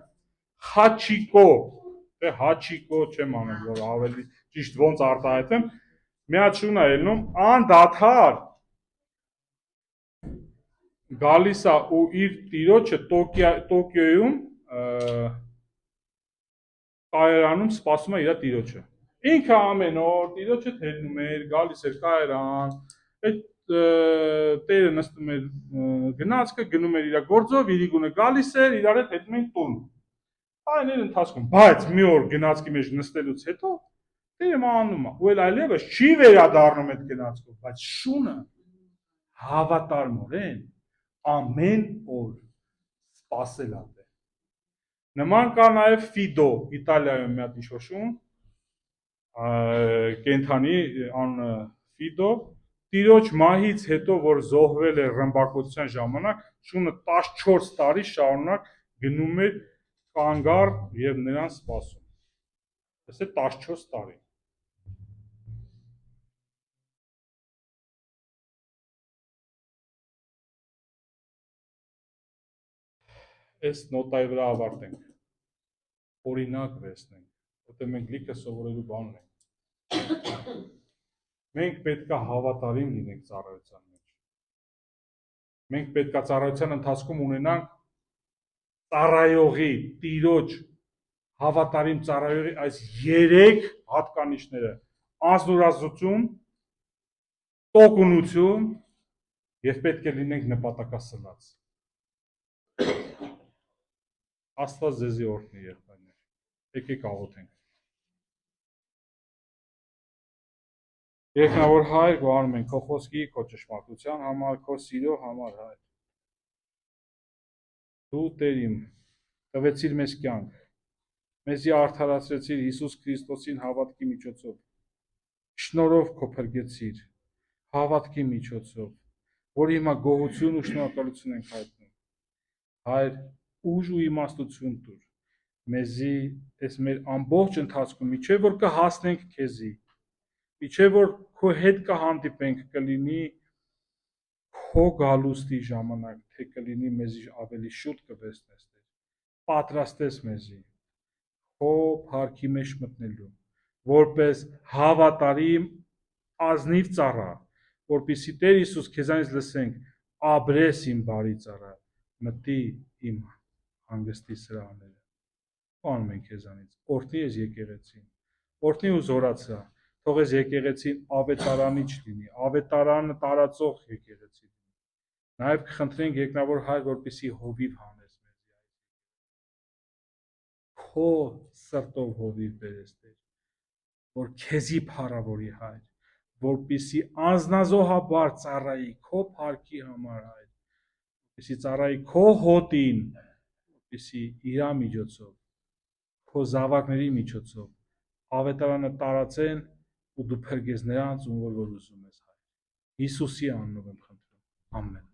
հաչիկո, դե հաչիկո չեմ անում, որ ավելի ճիշտ ոնց արտահայտեմ, մի հատ շուն է ելնում, անդադար գալիս է ու իր տիրոջը Տոկիոյում կայարանում սպասում է իր տիրոջը։ Ինքը ամեն օր տիրոջը թելնում էր, գալիս էր կայարան, այդ տերը նստում էր գնացքը, գնում էր իր գործով, իրիկունը գալիս էր, իրար հետ հետում էին տուն։ Այներ ընթացքում, բայց մի օր գնացքի մեջ նստելուց հետո տերը մահանում է, ու այլևս չի վերադառնում այդ գնացքով, բայց շունը հավատարմորեն ամեն օր սպասել է։ Նման կա նաև Ֆիդո, Իտալիայում մի հատ ինչ-որ շուն, կենդանի անունը Ֆիդո, տիրոջ մահից հետո, որ զոհվել է ռմբակոծության ժամանակ, շունը 14 տարի շարունակ գնում էր կանգառ եւ նրան սպասում։ Ասե 14 տարի։ Այս նոտայի վրա ավարտենք։ Օրինակ վերցնենք, որտեղ մենք լիքը սովորելու բան ունենք։ Մենք պետք է հավատարիմ լինենք ծառայության մեջ։ Մենք պետք է ծառայության ընթացքում ունենանք ծառայողի, տիրոջ, հավատարիմ ծառայողի այս 3 հատկանիշները՝ անznուրազություն, տոկունություն եւ պետք է լինենք նպատակասլաց։ Աստված ձեզի օրհնի, եղբայրներ։ Եկեք աղոթենք։ Երկնավոր Հայր, գոհանում ենք քո խոսքի, քո ճշմարտության համար, քո սիրո համար, Հայր։ Դու Տեր իմ, տվեցիր մեզ կյանք, մեզի արդարացրեցիր Հիսուս Քրիստոսին հավատքի միջոցով, շնորհով քո փրկեցիր, հավատքի միջոցով, որ հիմա գոհություն ու շնորհակալություն ենք հայտնում։ Հայր, ուժ ու իմաստություն տուր մեզի այս մեր ամբողջ ընթացքում, միջև որ կհասնենք քեզի, միջև որ քո հետ կհանդիպենք, կլինի քո գալուստի ժամանակ, թե կլինի մեզի ավելի շուտ կվերցնես, պատրաստես մեզի քո փառքի մեջ մտնելու, որպես հավատարիմ ազնիվ ծառա, որպեսզի Տեր Հիսուս քեզանից լսենք, ապրես իմ բարի ծառա, մտի իմ հանգստի սրահները։ Անում ենք քեզանից, օրհնի ես եկեղեցին, օրհնի ու զորացրա, թող ես եկեղեցին ավետարանիչ լինի, ավետարանը տարածող եկեղեցի լինի։ Նաև կխնդրենք երկնավոր Հայր, որպեսզի հովիվ հանես մեզի այս քո սրտով հովիվ բերես Տեր, որ քեզի փառավորի Հայր, որպեսզի անznազոհաբար ծառայի քո փառքի համար Հայր, որպեսզի ծառայի քո հոտին, որպեսզի իր միջոցով, քո զավակների միջոցով ավետարանը տարածեն ու դու փրկես նրանց, ում որ ուզում ես Հայր։ Հիսուսի անունով եմ խնդրում։ Ամեն։